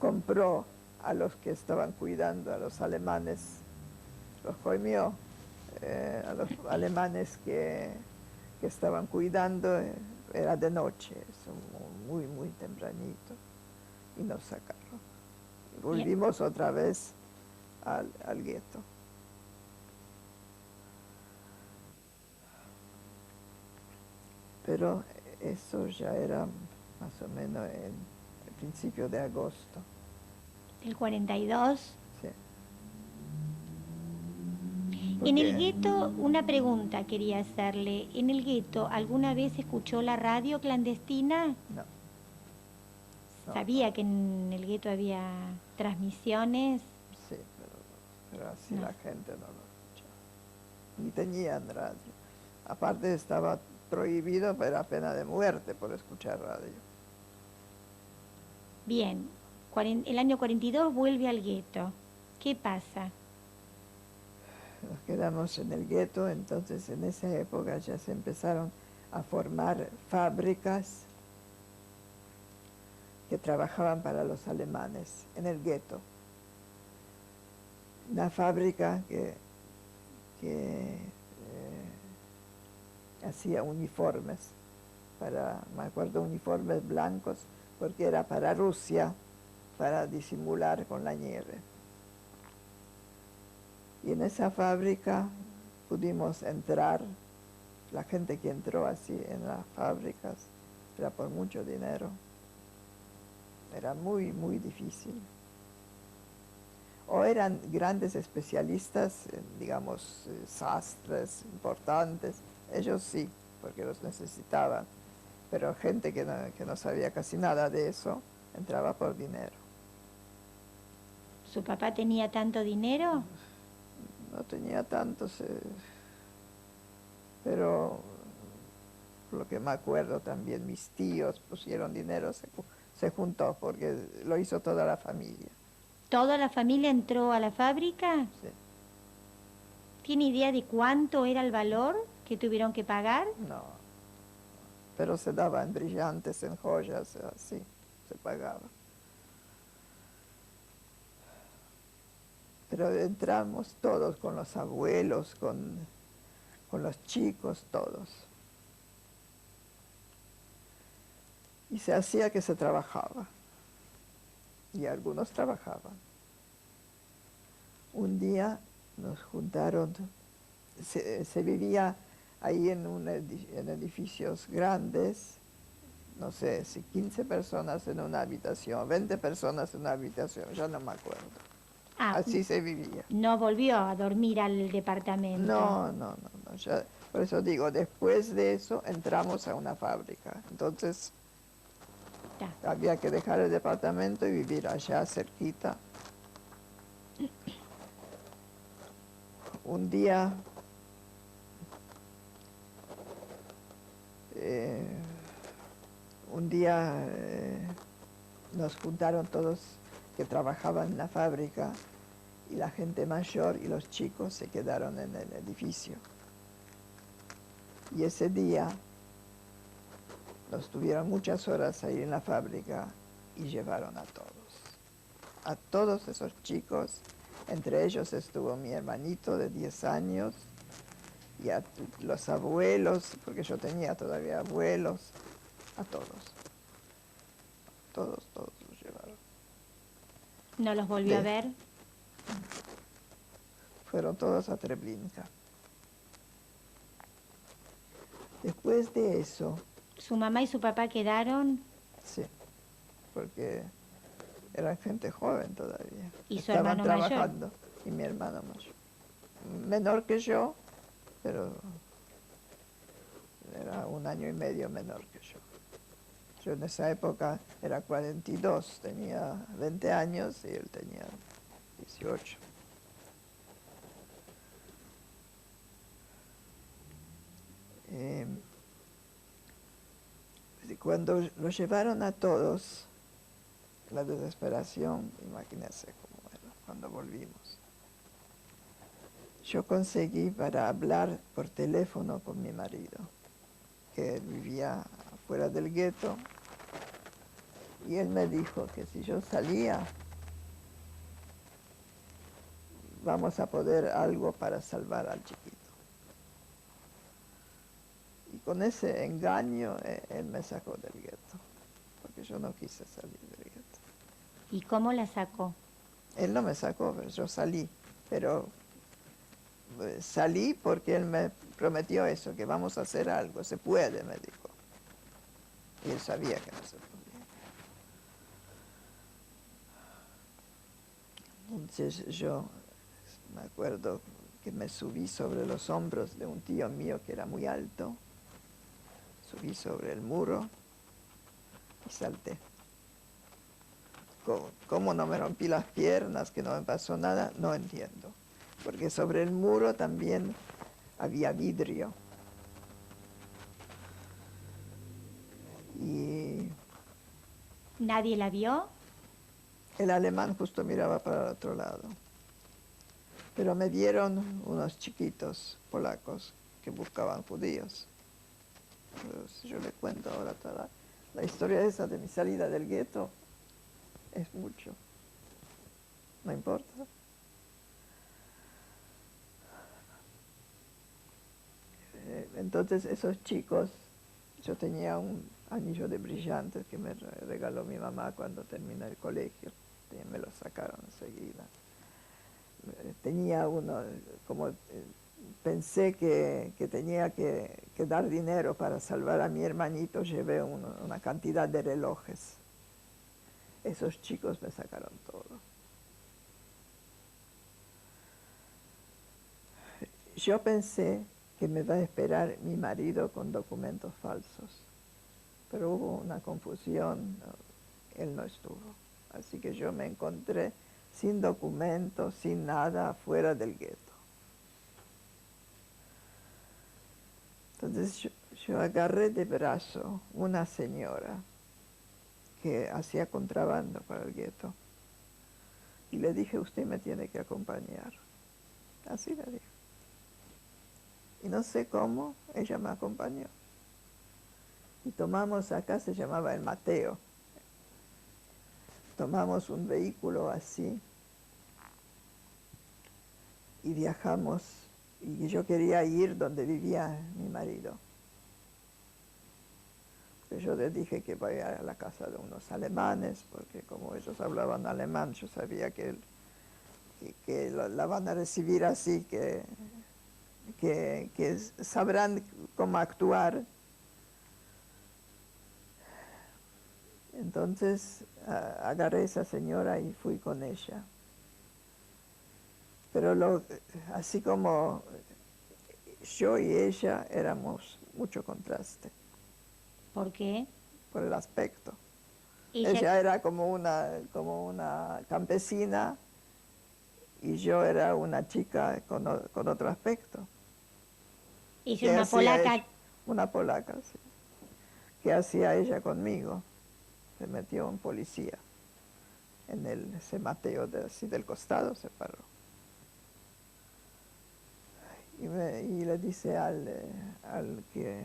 compró a los que estaban cuidando, a los alemanes, los coimió, a los alemanes que estaban cuidando, era de noche, muy, muy tempranito, y nos sacaron. Volvimos otra vez al gueto. Pero eso ya era más o menos en el principio de agosto. ¿El 42? Sí. En el gueto, una pregunta quería hacerle. ¿En el gueto alguna vez escuchó la radio clandestina? No. ¿Sabía que en el gueto había transmisiones? Sí, pero así la gente no lo escuchaba. Ni tenían radio. Aparte estaba prohibido, pero era pena de muerte por escuchar radio. Bien, el año 42 vuelve al gueto. ¿Qué pasa? Nos quedamos en el gueto, entonces en esa época ya se empezaron a formar fábricas que trabajaban para los alemanes en el gueto. Una fábrica que hacía uniformes, me acuerdo, uniformes blancos, porque era para Rusia, para disimular con la nieve. Y en esa fábrica pudimos entrar, la gente que entró así en las fábricas era por mucho dinero. Era muy, muy difícil. O eran grandes especialistas, digamos, sastres importantes, ellos sí, porque los necesitaban, pero gente que no sabía casi nada de eso, entraba por dinero. ¿Su papá tenía tanto dinero? No tenía tanto, pero por lo que me acuerdo también mis tíos pusieron dinero, se juntó porque lo hizo toda la familia. ¿Toda la familia entró a la fábrica? Sí. ¿Tiene idea de cuánto era el valor que tuvieron que pagar? No, pero se daba en brillantes, en joyas, así se pagaba. Pero entramos todos, con los abuelos, con los chicos, todos. Y se hacía que se trabajaba. Y algunos trabajaban. Un día nos juntaron, se vivía ahí en edificios grandes, no sé si 15 personas en una habitación, 20 personas en una habitación, ya no me acuerdo. Ah, Así se vivía. no volvió a dormir al departamento. No, ya, por eso digo, después de eso entramos a una fábrica. Entonces había que dejar el departamento y vivir allá cerquita. Un día nos juntaron todos que trabajaban en la fábrica y la gente mayor y los chicos se quedaron en el edificio. Y ese día nos tuvieron muchas horas ahí en la fábrica y llevaron a todos esos chicos. Entre ellos estuvo mi hermanito de 10 años y a los abuelos, porque yo tenía todavía abuelos, a todos. Todos los llevaron. ¿No los volvió a ver? Fueron todos a Treblinka. Después de eso... ¿Su mamá y su papá quedaron? Sí, porque eran gente joven todavía. ¿Y su Estaban hermano trabajando, mayor? Y mi hermano mayor. Menor que yo, pero era 1 año y medio menor que yo. Yo en esa época era 42, tenía 20 años y él tenía 18. Cuando los llevaron a todos, la desesperación, imagínense cómo era cuando volvimos. Yo conseguí para hablar por teléfono con mi marido, que vivía afuera del gueto, y él me dijo que si yo salía, vamos a poder algo para salvar al chiquito. Y con ese engaño él me sacó del gueto, porque yo no quise salir del gueto. ¿Y cómo la sacó? Él no me sacó, pero yo salí, pero salí porque él me prometió eso, que vamos a hacer algo, se puede, me dijo. Y él sabía que no se podía. Entonces yo me acuerdo que me subí sobre los hombros de un tío mío que era muy alto, subí sobre el muro y salté. ¿Cómo no me rompí las piernas, que no me pasó nada? No entiendo. Porque sobre el muro también había vidrio. Y ¿Nadie la vio? el alemán justo miraba para el otro lado. Pero me vieron unos chiquitos polacos que buscaban judíos. Pero si yo le cuento ahora toda la historia esa de mi salida del gueto, es mucho. No importa. Entonces esos chicos, yo tenía un anillo de brillantes que me regaló mi mamá cuando terminé el colegio, me lo sacaron enseguida. Tenía uno, como pensé que tenía que dar dinero para salvar a mi hermanito, llevé una cantidad de relojes. Esos chicos me sacaron todo. Yo pensé que me va a esperar mi marido con documentos falsos, pero hubo una confusión, él no estuvo. Así que yo me encontré sin documentos, sin nada, afuera del gueto. Entonces yo agarré de brazo una señora que hacía contrabando para el gueto. Y le dije, usted me tiene que acompañar. Así le dije. Y no sé cómo, ella me acompañó. Y tomamos, acá se llamaba el Mateo. Tomamos un vehículo así y viajamos. Y yo quería ir donde vivía mi marido. Yo les dije que vaya a la casa de unos alemanes, porque como ellos hablaban alemán, yo sabía que la van a recibir así, que sabrán cómo actuar. Entonces agarré a esa señora y fui con ella. Pero así como yo y ella éramos mucho contraste. ¿Por qué? Por el aspecto. Ella era como una campesina y yo era una chica con otro aspecto. Ella era una polaca. Una polaca, sí. ¿Qué hacía ella conmigo? Se metió un policía en ese Mateo así del costado, se paró. Y le dice al que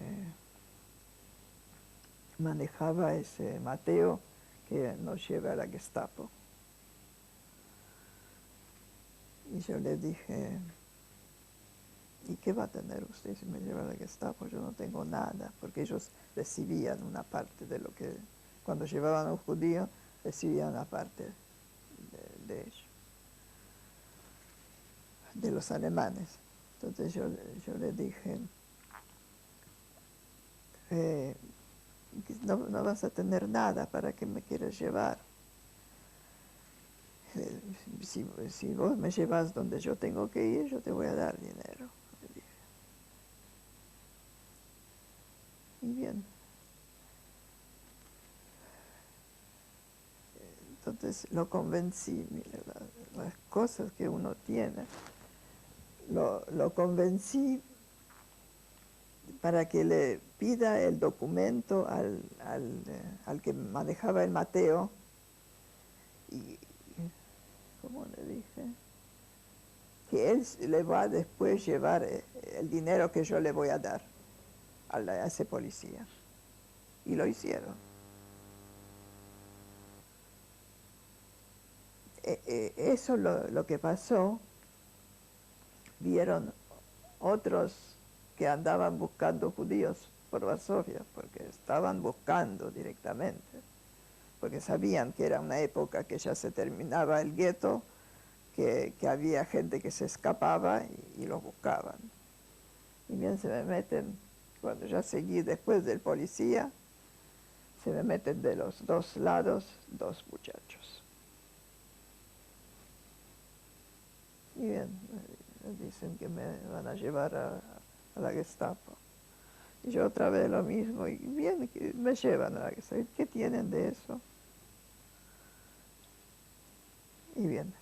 manejaba ese Mateo que nos lleve a la Gestapo. Y yo le dije, ¿y qué va a tener usted si me lleva a la Gestapo? Yo no tengo nada, porque ellos recibían una parte de lo que, cuando llevaban a un judío, recibían una parte de ellos, de los alemanes. Entonces yo le dije, no vas a tener nada, ¿para qué me quieres llevar? Si vos me llevas donde yo tengo que ir, yo te voy a dar dinero, le dije. Y bien. Entonces lo convencí, mire, las cosas que uno tiene. Lo convencí para que le pida el documento al que manejaba el Mateo y, ¿cómo le dije? Que él le va a después llevar el dinero que yo le voy a dar a ese policía. Y lo hicieron. Eso lo que pasó, vieron otros que andaban buscando judíos por Varsovia, porque estaban buscando directamente, porque sabían que era una época que ya se terminaba el gueto, que había gente que se escapaba y los buscaban. Y bien se me meten, cuando ya seguí después del policía, se me meten de los dos lados dos muchachos. Y bien, dicen que me van a llevar a la Gestapo. Y yo otra vez lo mismo, y bien, me llevan a la Gestapo. ¿Qué tienen de eso? Y bien,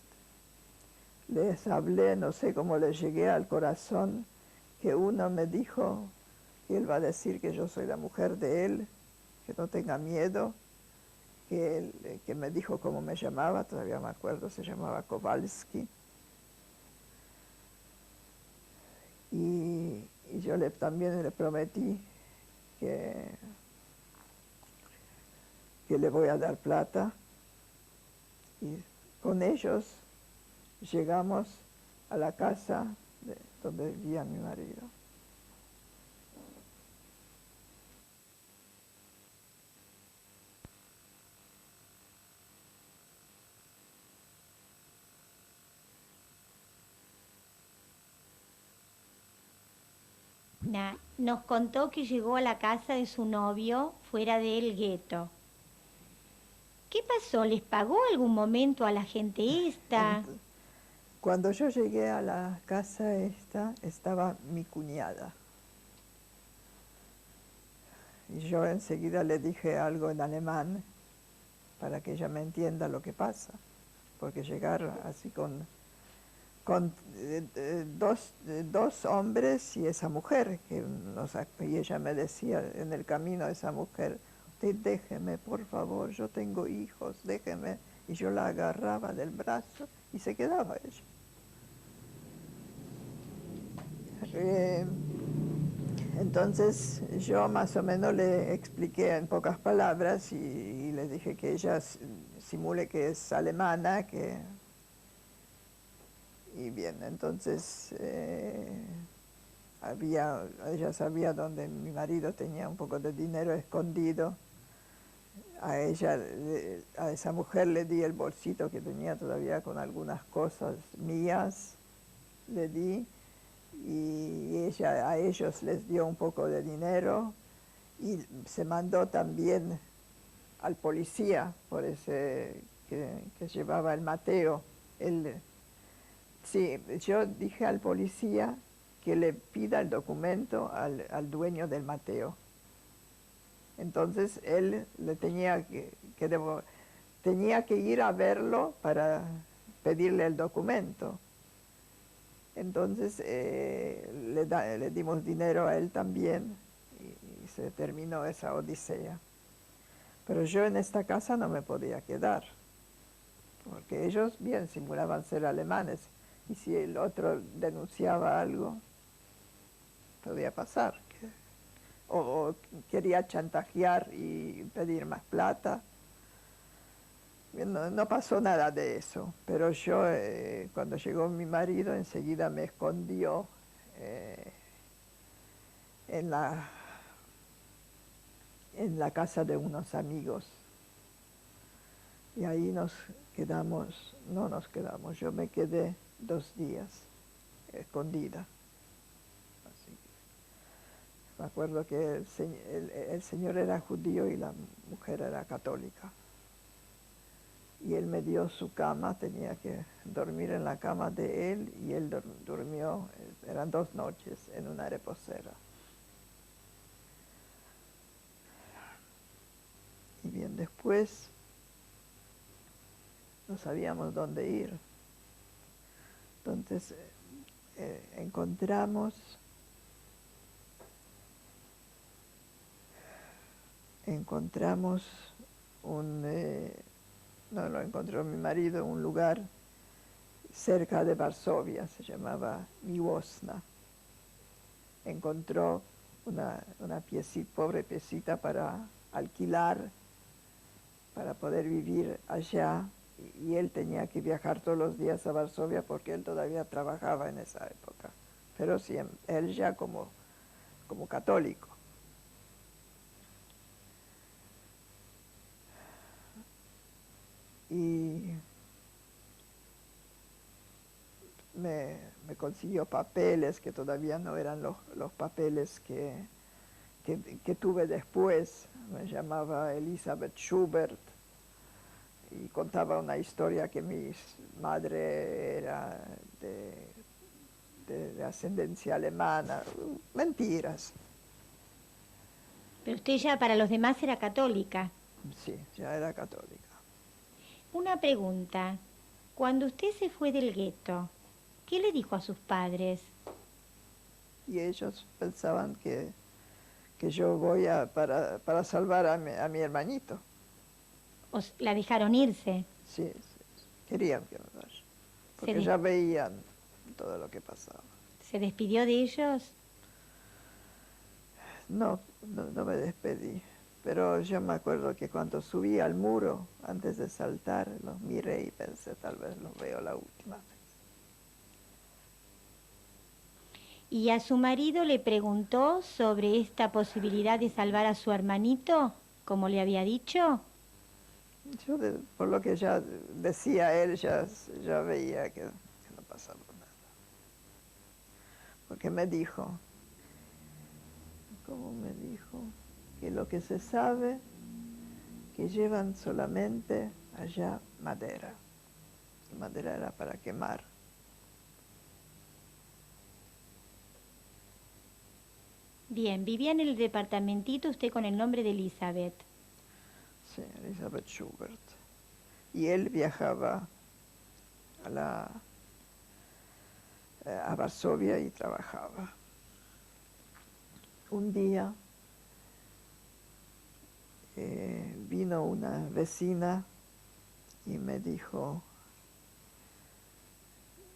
les hablé, no sé cómo les llegué al corazón, que uno me dijo que él va a decir que yo soy la mujer de él, que no tenga miedo, que me dijo cómo me llamaba, todavía me acuerdo, se llamaba Kowalski. Y yo también le prometí que le voy a dar plata. Y con ellos llegamos a la casa donde vivía mi marido. Nos contó que llegó a la casa de su novio fuera del gueto. ¿Qué pasó? ¿Les pagó algún momento a la gente esta? Cuando yo llegué a la casa esta, estaba mi cuñada. Y yo enseguida le dije algo en alemán para que ella me entienda lo que pasa. Porque llegar así con dos hombres y esa mujer, y ella me decía en el camino, esa mujer, usted déjeme, por favor, yo tengo hijos, déjeme. Y yo la agarraba del brazo y se quedaba ella. Entonces yo más o menos le expliqué en pocas palabras y le dije que ella simule que es alemana, y bien, entonces ella sabía dónde mi marido tenía un poco de dinero escondido. A ella, a esa mujer le di el bolsito que tenía todavía con algunas cosas mías, le di, y ella a ellos les dio un poco de dinero y se mandó también al policía por ese que llevaba el Mateo. Sí, yo dije al policía que le pida el documento al dueño del Mateo. Entonces él le tenía que ir a verlo para pedirle el documento. Entonces le dimos dinero a él también y se terminó esa odisea. Pero yo en esta casa no me podía quedar, porque ellos bien simulaban ser alemanes, y si el otro denunciaba algo, podía pasar. O quería chantajear y pedir más plata. No pasó nada de eso, pero yo cuando llegó mi marido enseguida me escondió en la casa de unos amigos. Y ahí no nos quedamos, yo me quedé 2 días escondida. Me acuerdo que el señor era judío y la mujer era católica. Y él me dio su cama, tenía que dormir en la cama de él, y él durmió, eran 2 noches, en una reposera. Y bien, después no sabíamos dónde ir. Entonces encontramos no lo encontró mi marido, un lugar cerca de Varsovia, se llamaba Miłosna. Encontró una pobre piecita para alquilar, para poder vivir allá, y él tenía que viajar todos los días a Varsovia porque él todavía trabajaba en esa época, pero sí, él ya como católico. Y me consiguió papeles que todavía no eran los papeles que tuve después. Me llamaba Elisabeth Schubert y contaba una historia que mi madre era de ascendencia alemana. Mentiras. Pero usted ya para los demás era católica. Sí, ya era católica. Una pregunta. Cuando usted se fue del gueto, ¿qué le dijo a sus padres? Y ellos pensaban que yo voy para salvar a mi hermanito. ¿La dejaron irse? Sí, querían que me vaya, porque ya veían todo lo que pasaba. ¿Se despidió de ellos? No me despedí, pero yo me acuerdo que cuando subí al muro, antes de saltar, los miré y pensé, tal vez los veo la última vez. ¿Y a su marido le preguntó sobre esta posibilidad de salvar a su hermanito, como le había dicho? Yo, por lo que ya decía él, ya veía que no pasaba nada. Porque me dijo, ¿cómo me dijo? Que lo que se sabe, que llevan solamente allá madera. La madera era para quemar. Bien, vivía en el departamentito usted con el nombre de Elizabeth. Sí, Elisabeth Schubert. Y él viajaba a Varsovia y trabajaba. Un día vino una vecina y me dijo,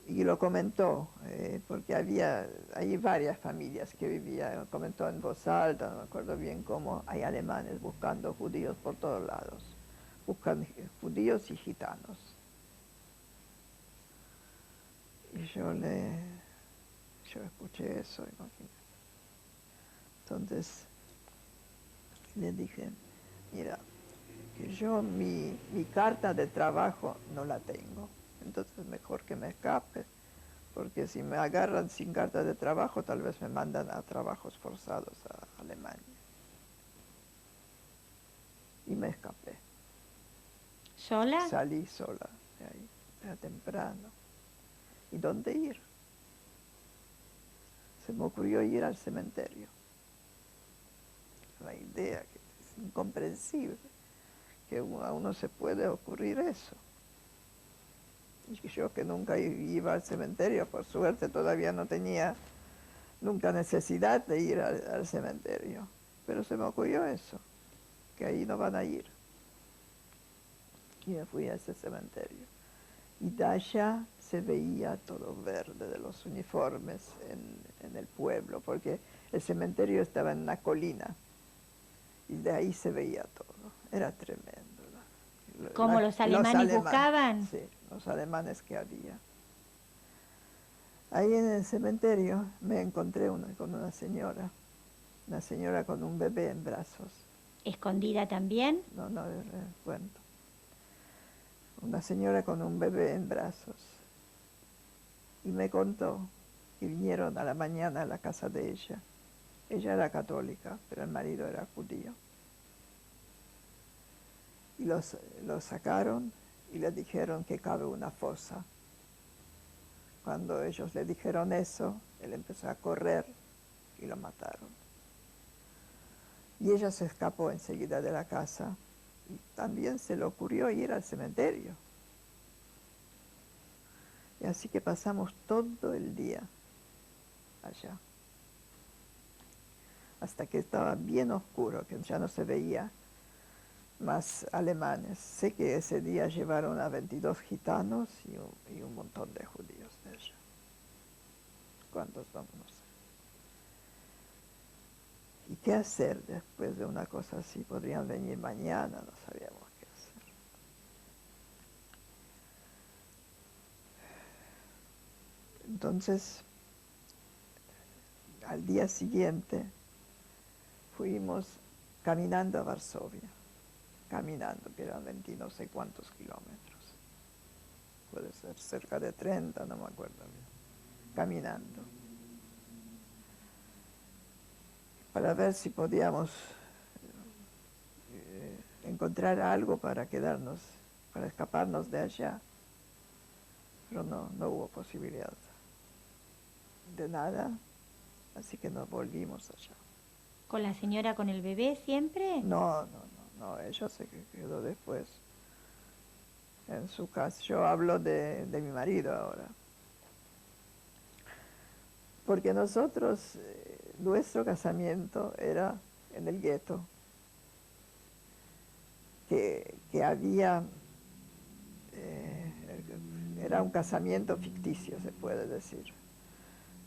y lo comentó, porque había ahí varias familias que vivían, comentó en voz alta, no me acuerdo bien cómo, hay alemanes buscando judíos por todos lados, buscan judíos y gitanos. Y yo escuché eso, imagínate. Entonces le dije, mira, que yo mi carta de trabajo no la tengo, entonces mejor que me escape, porque si me agarran sin carta de trabajo tal vez me mandan a trabajos forzados a Alemania. Y me escapé. ¿Sola? Salí sola de ahí, era temprano. ¿Y dónde ir? Se me ocurrió ir al cementerio. La idea que es incomprensible que a uno se puede ocurrir eso. Y yo que nunca iba al cementerio, por suerte todavía no tenía nunca necesidad de ir al cementerio. Pero se me ocurrió eso, que ahí no van a ir. Y me fui a ese cementerio. Y de allá se veía todo verde de los uniformes en el pueblo, porque el cementerio estaba en una colina. Y de ahí se veía todo. Era tremendo. ¿Cómo los alemanes buscaban? Sí, los alemanes que había. Ahí en el cementerio me encontré con una señora con un bebé en brazos. ¿Escondida también? No, cuento. Una señora con un bebé en brazos. Y me contó que vinieron a la mañana a la casa de ella. Ella era católica, pero el marido era judío. Y los sacaron y le dijeron que cabe una fosa. Cuando ellos le dijeron eso, él empezó a correr y lo mataron. Y ella se escapó enseguida de la casa y también se le ocurrió ir al cementerio. Y así que pasamos todo el día allá, hasta que estaba bien oscuro, que ya no se veía más alemanes. Sé que ese día llevaron a 22 gitanos y un montón de judíos de allá. ¿Cuántos vamos? No sé. ¿Y qué hacer después de una cosa así? Podrían venir mañana, no sabíamos qué hacer. Entonces, al día siguiente, fuimos caminando a Varsovia. Caminando, que eran 20 no sé cuántos kilómetros. Puede ser cerca de 30, no me acuerdo bien. Caminando. Para ver si podíamos encontrar algo para quedarnos, para escaparnos de allá. Pero no hubo posibilidad de nada, así que nos volvimos allá. ¿Con la señora con el bebé siempre? No, ella se quedó después en su casa. Yo hablo de mi marido ahora. Porque nosotros, nuestro casamiento era en el gueto, que había, era un casamiento ficticio, se puede decir.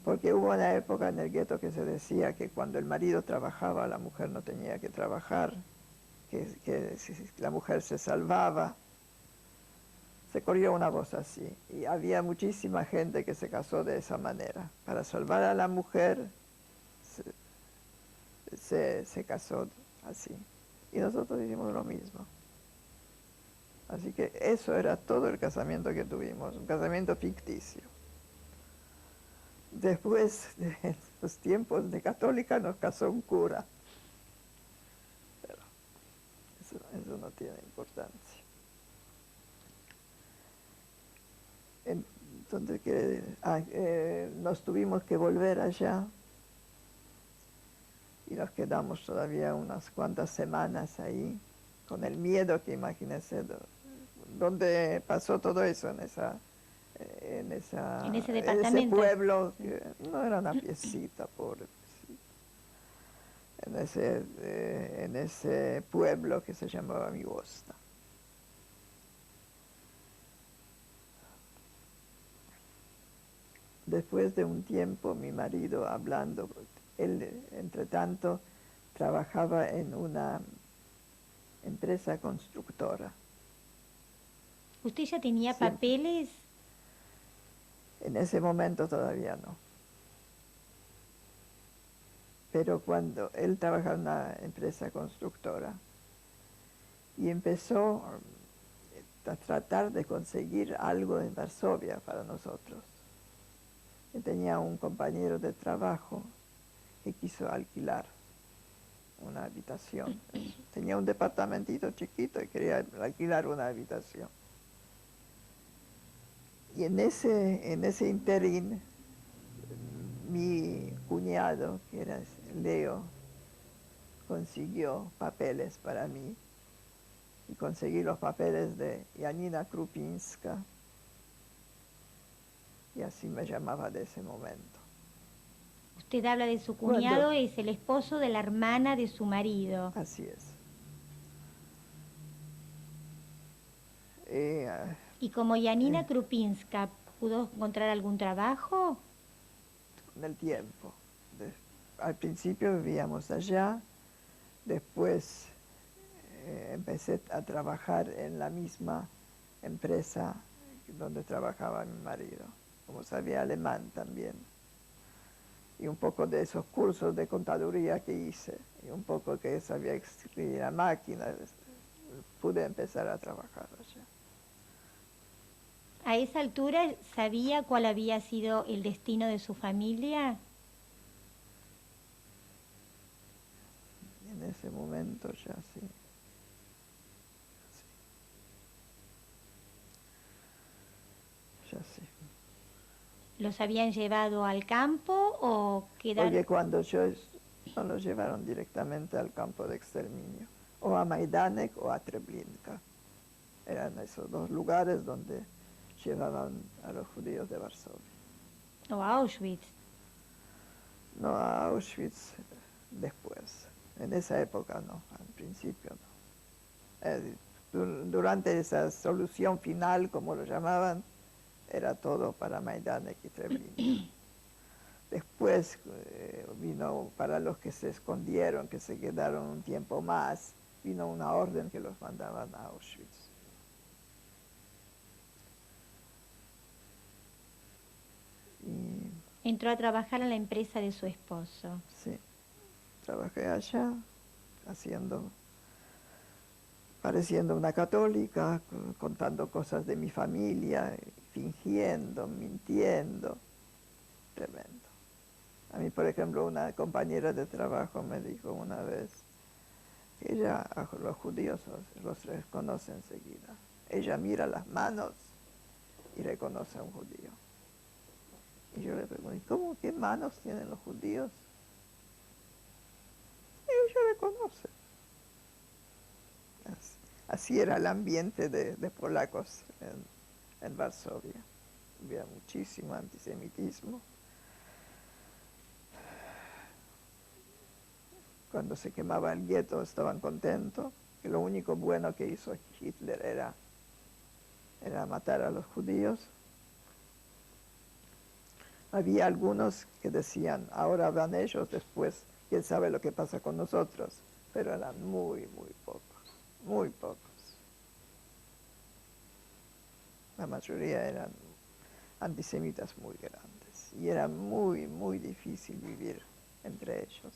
Porque hubo una época en el gueto que se decía que cuando el marido trabajaba, la mujer no tenía que trabajar, que si la mujer se salvaba. Se corrió una voz así, y había muchísima gente que se casó de esa manera. Para salvar a la mujer, se casó así. Y nosotros hicimos lo mismo. Así que eso era todo el casamiento que tuvimos, un casamiento ficticio. Después de los tiempos de católica nos casó un cura. Pero eso no tiene importancia. Entonces nos tuvimos que volver allá y nos quedamos todavía unas cuantas semanas ahí, con el miedo que imagínense, donde pasó todo eso, en ese departamento. En ese pueblo, que no era una piecita, pobre piecita. en ese pueblo que se llamaba Migosta. Después de un tiempo, mi marido hablando, él entre tanto trabajaba en una empresa constructora. ¿Usted ya tenía Siempre. papeles? En ese momento todavía no. Pero cuando él trabajaba en una empresa constructora y empezó a tratar de conseguir algo en Varsovia para nosotros. Él tenía un compañero de trabajo que quiso alquilar una habitación. Tenía un departamentito chiquito y quería alquilar una habitación. Y en ese interín, mi cuñado, que era Leo, consiguió papeles para mí. Y conseguí los papeles de Janina Krupinska. Y así me llamaba de ese momento. Usted habla de su cuñado, es el esposo de la hermana de su marido. Así es. ¿Y como Janina Krupinska pudo encontrar algún trabajo? Con el tiempo. Al principio vivíamos allá, después empecé a trabajar en la misma empresa donde trabajaba mi marido, como sabía alemán también. Y un poco de esos cursos de contaduría que hice, y un poco que sabía escribir a máquina, pude empezar a trabajar allá. ¿A esa altura sabía cuál había sido el destino de su familia? En ese momento ya sí. Ya sí. ¿Los habían llevado al campo o quedaron? Porque cuando no los llevaron directamente al campo de exterminio, o a Majdanek o a Treblinka. Eran esos dos lugares donde llevaban a los judíos de Varsovia. ¿O a Auschwitz? No, a Auschwitz después. En esa época no, al principio no. Durante esa solución final, como lo llamaban, era todo para Majdanek y Treblinka. Después vino para los que se escondieron, que se quedaron un tiempo más, vino una orden que los mandaban a Auschwitz. Y entró a trabajar en la empresa de su esposo. sí, trabajé allá, pareciendo una católica, contando cosas de mi familia, fingiendo, mintiendo, tremendo. A mí, por ejemplo, una compañera de trabajo me dijo una vez que ella a los judíos los reconoce enseguida. Ella mira las manos y reconoce a un judío. Y yo le pregunté, ¿cómo qué manos tienen los judíos? Y ella reconoce. Así era el ambiente de polacos en Varsovia. Había muchísimo antisemitismo. Cuando se quemaba el gueto estaban contentos, que lo único bueno que hizo Hitler era matar a los judíos. Había algunos que decían, ahora van ellos, después quién sabe lo que pasa con nosotros, pero eran muy, muy pocos, muy pocos. La mayoría eran antisemitas muy grandes y era muy, muy difícil vivir entre ellos.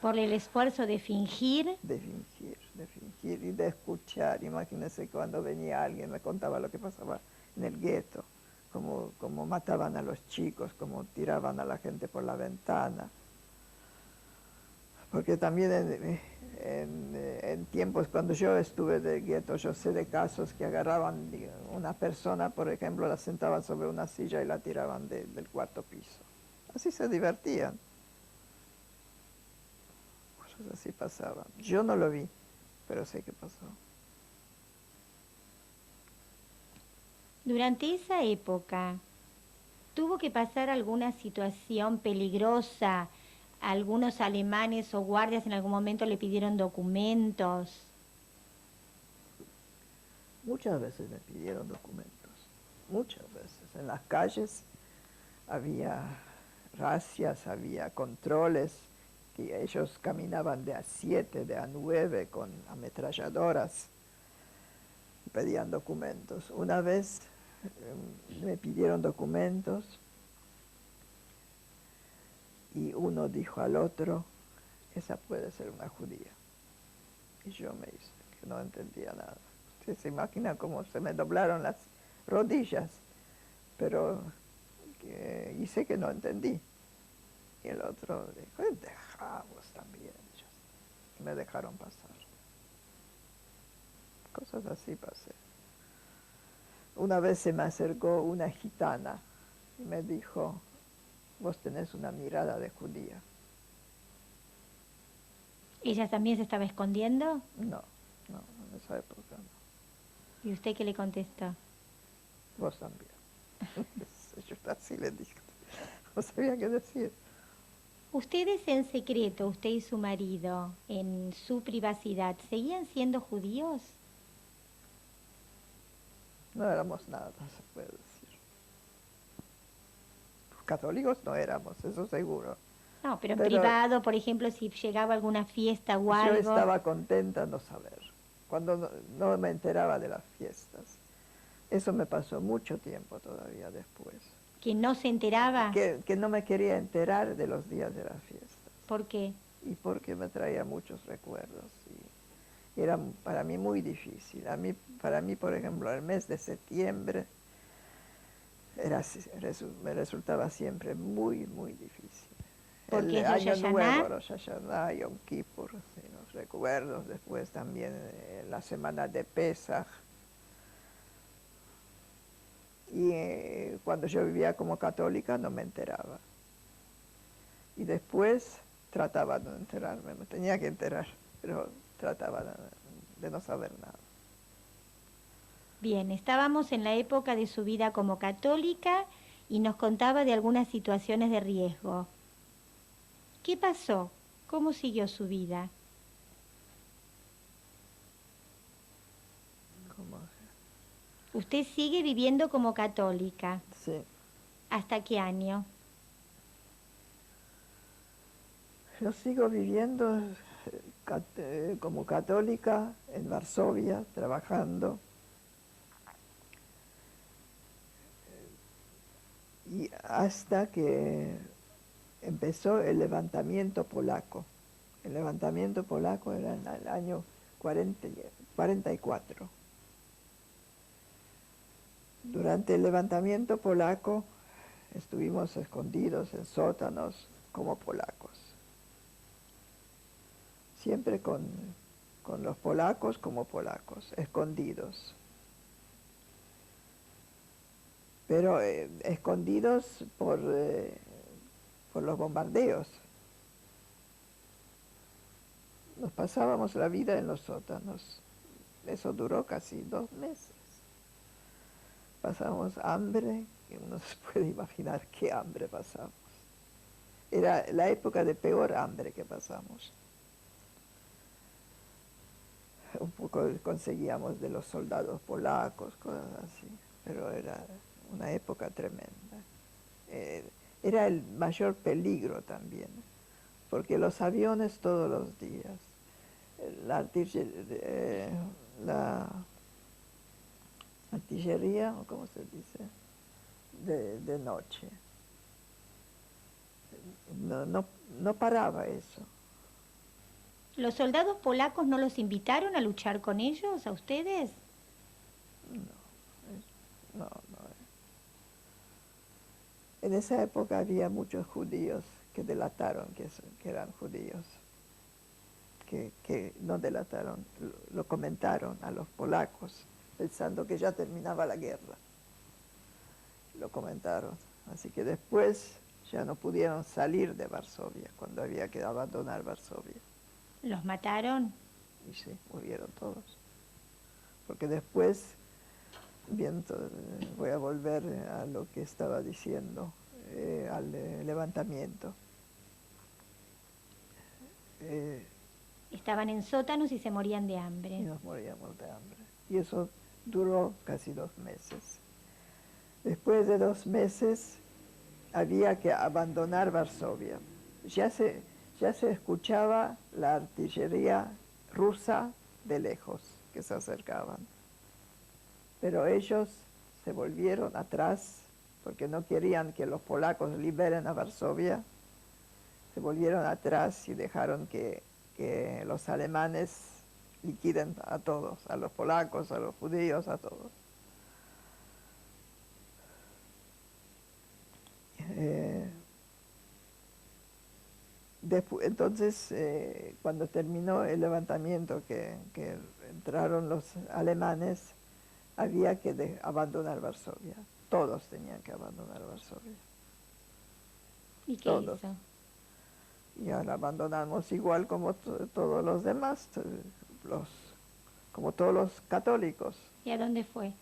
¿Por el esfuerzo de fingir? De fingir y de escuchar. Imagínense cuando venía alguien, me contaba lo que pasaba en el gueto, cómo mataban a los chicos, cómo tiraban a la gente por la ventana. Porque también en tiempos cuando yo estuve de gueto, yo sé de casos que agarraban una persona, por ejemplo, la sentaban sobre una silla y la tiraban del cuarto piso. Así se divertían. Cosas así pasaban. Yo no lo vi, pero sé que pasó. Durante esa época, ¿tuvo que pasar alguna situación peligrosa algunos alemanes o guardias en algún momento le pidieron documentos? Muchas veces me pidieron documentos, muchas veces. En las calles había racias, había controles, que ellos caminaban de A7, de A9 con ametralladoras y pedían documentos. Una vez me pidieron documentos y uno dijo al otro, esa puede ser una judía. Y yo me hice que no entendía nada. Usted se imagina cómo se me doblaron las rodillas, pero hice que no entendí. Y el otro dijo, dejamos también. Y me dejaron pasar. Cosas así pasé. Una vez se me acercó una gitana y me dijo, vos tenés una mirada de judía. ¿Ella también se estaba escondiendo? No, en esa época no. ¿Y usted qué le contestó? Vos también. Yo así le dije. No sabía qué decir. ¿Ustedes en secreto, usted y su marido, en su privacidad, seguían siendo judíos? No éramos nada, se puede decir. Católicos no éramos, eso seguro. No, pero en privado, por ejemplo, si llegaba alguna fiesta o algo. Yo estaba contenta no saber, cuando no me enteraba de las fiestas. Eso me pasó mucho tiempo todavía después. ¿Que no se enteraba? Que no me quería enterar de los días de las fiestas. ¿Por qué? Y porque me traía muchos recuerdos. Y era para mí muy difícil. Para mí, por ejemplo, el mes de septiembre me resultaba siempre muy, muy difícil. Porque el es Año Rosh Nuevo, Hashanah. Rosh Hashanah, Yom Kippur, sí, los recuerdos. Después también la semana de Pesach. Y cuando yo vivía como católica no me enteraba. Y después trataba de no enterarme, me tenía que enterar, pero trataba de no saber nada. Bien, estábamos en la época de su vida como católica y nos contaba de algunas situaciones de riesgo. ¿Qué pasó? ¿Cómo siguió su vida? ¿Cómo? Usted sigue viviendo como católica. Sí. ¿Hasta qué año? Yo sigo viviendo como católica en Varsovia, trabajando. Y hasta que empezó el levantamiento polaco. El levantamiento polaco era en el año 44. Durante el levantamiento polaco estuvimos escondidos en sótanos como polacos. Siempre con los polacos como polacos, escondidos. Pero escondidos por los bombardeos. Nos pasábamos la vida en los sótanos. Eso duró casi 2 meses. Pasamos hambre, que uno se puede imaginar qué hambre pasamos. Era la época de peor hambre que pasamos. Un poco conseguíamos de los soldados polacos, cosas así, pero era una época tremenda. Era el mayor peligro también, porque los aviones todos los días, la artillería, o cómo se dice, de noche. No paraba eso. ¿Los soldados polacos no los invitaron a luchar con ellos, a ustedes? No. En esa época había muchos judíos que delataron que eran judíos, que no delataron, lo comentaron a los polacos, pensando que ya terminaba la guerra. Lo comentaron. Así que después ya no pudieron salir de Varsovia, cuando había que abandonar Varsovia. ¿Los mataron? Y sí, murieron todos. Porque después, voy a volver a lo que estaba diciendo, al levantamiento. Estaban en sótanos y se morían de y hambre. nos moríamos de hambre. Y eso duró casi 2 meses. Después de 2 meses había que abandonar Varsovia. Ya se escuchaba la artillería rusa de lejos que se acercaban. Pero ellos se volvieron atrás porque no querían que los polacos liberen a Varsovia. Se volvieron atrás y dejaron que los alemanes liquiden a todos, a los polacos, a los judíos, a todos. Entonces, cuando terminó el levantamiento, que entraron los alemanes, había que abandonar Varsovia. Todos tenían que abandonar Varsovia. ¿Y qué Todos. hizo? Y ahora abandonamos igual como todos los demás, como todos los católicos. ¿Y a dónde fue?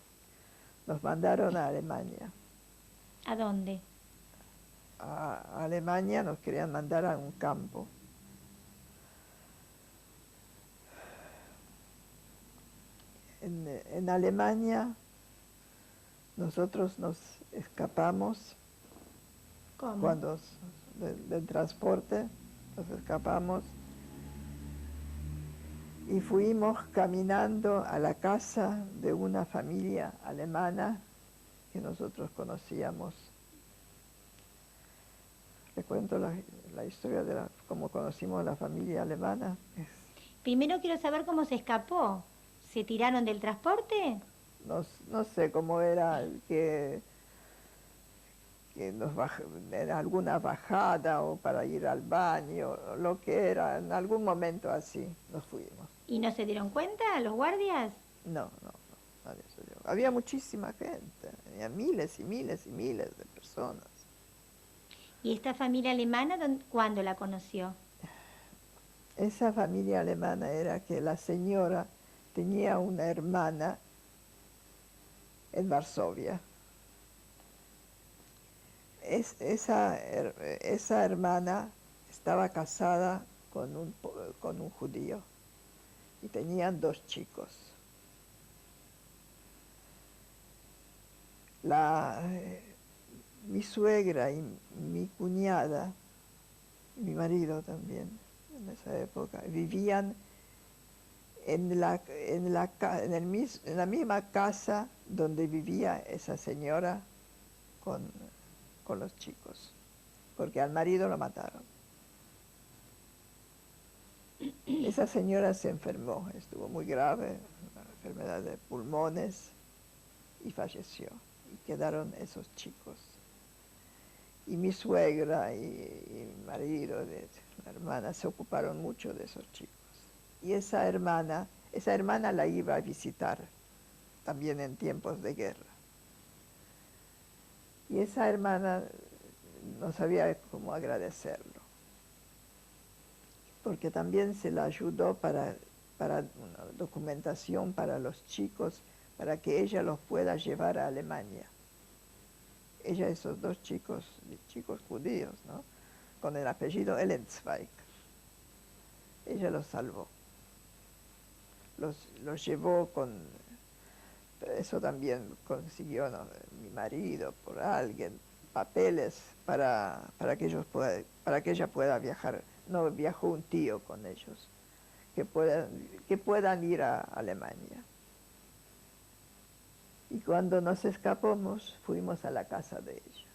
Nos mandaron a Alemania. ¿A dónde? A Alemania nos querían mandar a un campo. En Alemania nosotros nos escapamos ¿Cómo? del transporte, nos escapamos y fuimos caminando a la casa de una familia alemana que nosotros conocíamos. Le cuento la historia de cómo conocimos la familia alemana. Primero quiero saber cómo se escapó. ¿Se tiraron del transporte? No sé cómo era que en alguna bajada o para ir al baño, lo que era, en algún momento así nos fuimos. ¿Y no se dieron cuenta los guardias? No, nadie se dio. Había muchísima gente, había miles y miles y miles de personas. ¿Y esta familia alemana cuándo la conoció? Esa familia alemana era que la señora tenía una hermana en Varsovia. Esa hermana estaba casada con un judío y tenían 2 chicos. Mi suegra y mi cuñada, mi marido también, en esa época, vivían en la misma casa donde vivía esa señora con los chicos, porque al marido lo mataron. Esa señora se enfermó, estuvo muy grave, una enfermedad de pulmones, y falleció. Y quedaron esos chicos. Y mi suegra y mi marido, la hermana, se ocuparon mucho de esos chicos. Y esa hermana la iba a visitar también en tiempos de guerra. Y esa hermana no sabía cómo agradecerlo, porque también se la ayudó para una documentación para los chicos, para que ella los pueda llevar a Alemania. Ella, esos 2 chicos judíos, ¿no?, con el apellido Ellenzweig. Ella los salvó. Los llevó eso también consiguió, ¿no?, mi marido, por alguien, papeles para que ella pueda viajar. No viajó un tío con ellos, que puedan ir a Alemania. Y cuando nos escapamos, fuimos a la casa de ella.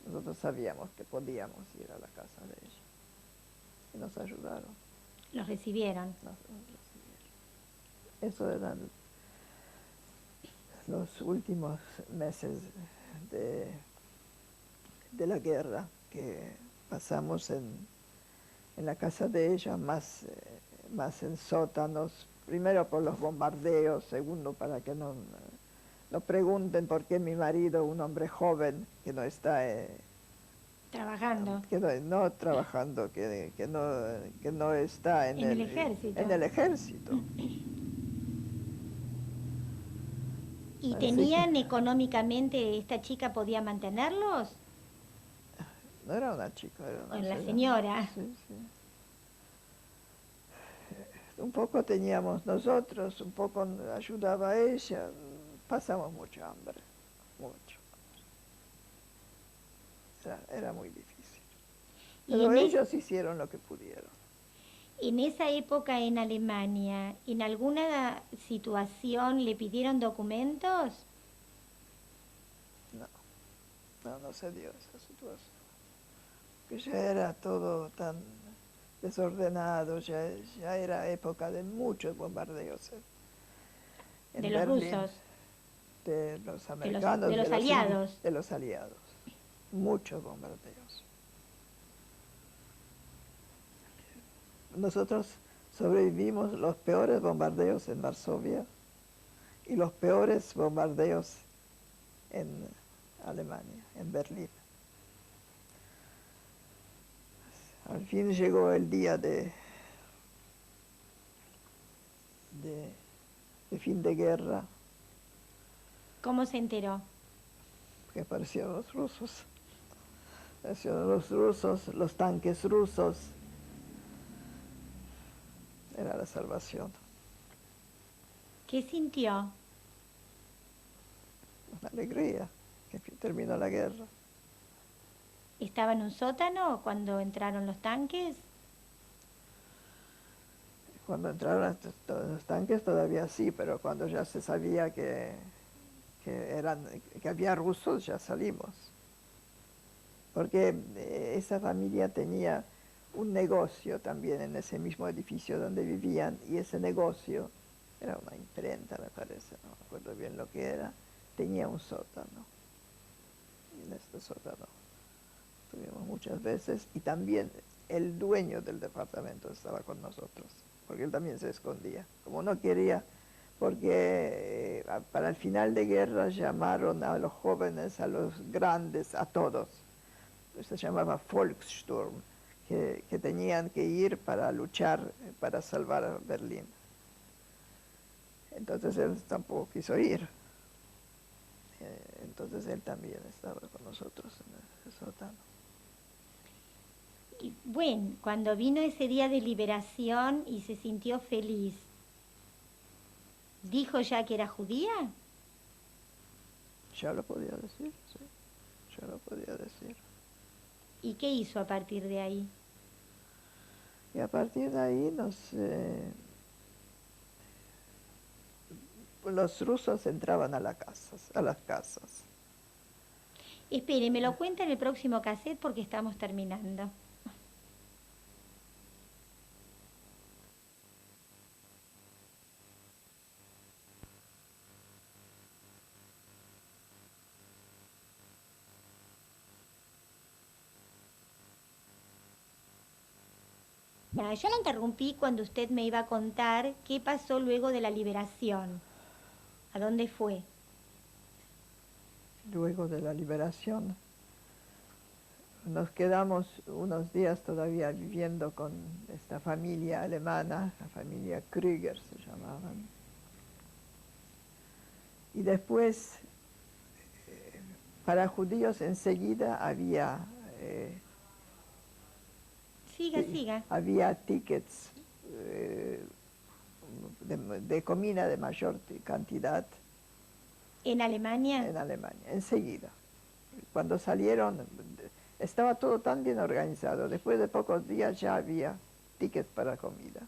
Nosotros sabíamos que podíamos ir a la casa de ella. Y nos ayudaron. Los recibieron. Nos recibieron. Eso eran los últimos meses de la guerra que pasamos en la casa de ella, más en sótanos, primero por los bombardeos, segundo para que no pregunten por qué mi marido, un hombre joven que no está trabajando, no trabajando, que no está en el ejército. En el ejército. ¿Y tenían económicamente, esta chica podía mantenerlos? No era una chica, era una La señora. Sí, sí. Un poco teníamos nosotros, un poco ayudaba ella, pasamos mucho hambre, mucho. Era muy difícil. Y Pero en, ellos hicieron lo que pudieron. en esa época en Alemania, ¿en alguna situación le pidieron documentos? No se dio esa situación. Que ya era todo tan desordenado, ya era época de muchos bombardeos De en los Berlín, rusos, de los americanos, de los aliados. de los aliados. Muchos bombardeos. Nosotros sobrevivimos los peores bombardeos en Varsovia y los peores bombardeos en Alemania, en Berlín. Al fin llegó el día de fin de guerra, ¿Cómo se enteró? que aparecieron los rusos. Aparecieron los rusos, los tanques rusos. Era la salvación. ¿Qué sintió? Una alegría, que terminó la guerra. ¿Estaba en un sótano cuando entraron los tanques? Cuando entraron los tanques todavía sí, pero cuando ya se sabía que había rusos, ya salimos. Porque esa familia tenía un negocio también en ese mismo edificio donde vivían, y ese negocio, era una imprenta me parece, no me acuerdo bien lo que era, tenía un sótano. Y en este sótano estuvimos muchas veces, y también el dueño del departamento estaba con nosotros, porque él también se escondía, como no quería, porque para el final de guerra llamaron a los jóvenes, a los grandes, a todos. Se llamaba Volkssturm, que tenían que ir para luchar, para salvar a Berlín. Entonces él tampoco quiso ir. Entonces él también estaba con nosotros en el sótano. Y bueno, cuando vino ese día de liberación y se sintió feliz, ¿dijo ya que era judía? Ya lo podía decir, sí, ya lo podía decir. ¿Y qué hizo a partir de ahí? Y a partir de ahí los rusos entraban a las casas. Espere, me lo cuenta en el próximo cassette porque estamos terminando. Bueno, yo la interrumpí cuando usted me iba a contar qué pasó luego de la liberación. ¿A dónde fue? Luego de la liberación, nos quedamos unos días todavía viviendo con esta familia alemana, la familia Krüger se llamaban. Y después, para judíos enseguida había Siga. había tickets de comida de mayor cantidad ¿En Alemania? en Alemania, enseguida. Cuando salieron, estaba todo tan bien organizado. Después de pocos días ya había tickets para comida.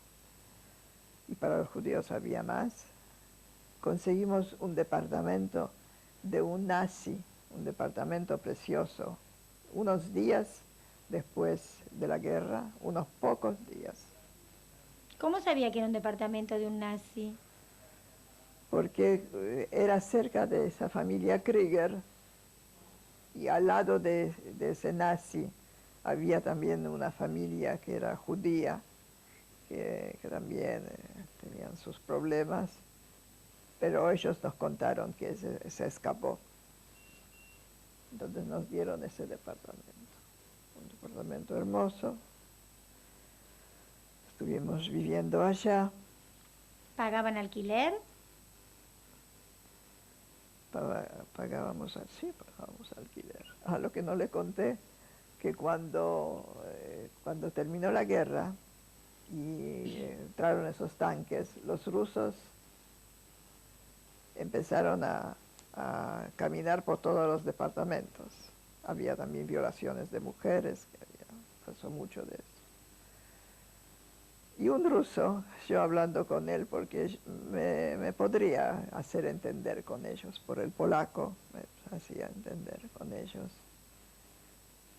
Y para los judíos había más. Conseguimos un departamento de un nazi, un departamento precioso, unos días después de la guerra, unos pocos días. ¿Cómo sabía que era un departamento de un nazi? Porque era cerca de esa familia Krüger y al lado de ese nazi había también una familia que era judía, que también tenían sus problemas, pero ellos nos contaron que se escapó. Entonces nos dieron ese departamento, un departamento hermoso. Estuvimos viviendo allá. ¿Pagaban alquiler? Pagábamos alquiler. A lo que no le conté, que cuando terminó la guerra y entraron esos tanques, los rusos empezaron a caminar por todos los departamentos. Había también violaciones de mujeres, pasó mucho de eso. Y un ruso, yo hablando con él, porque me podría hacer entender con ellos, por el polaco me hacía entender con ellos,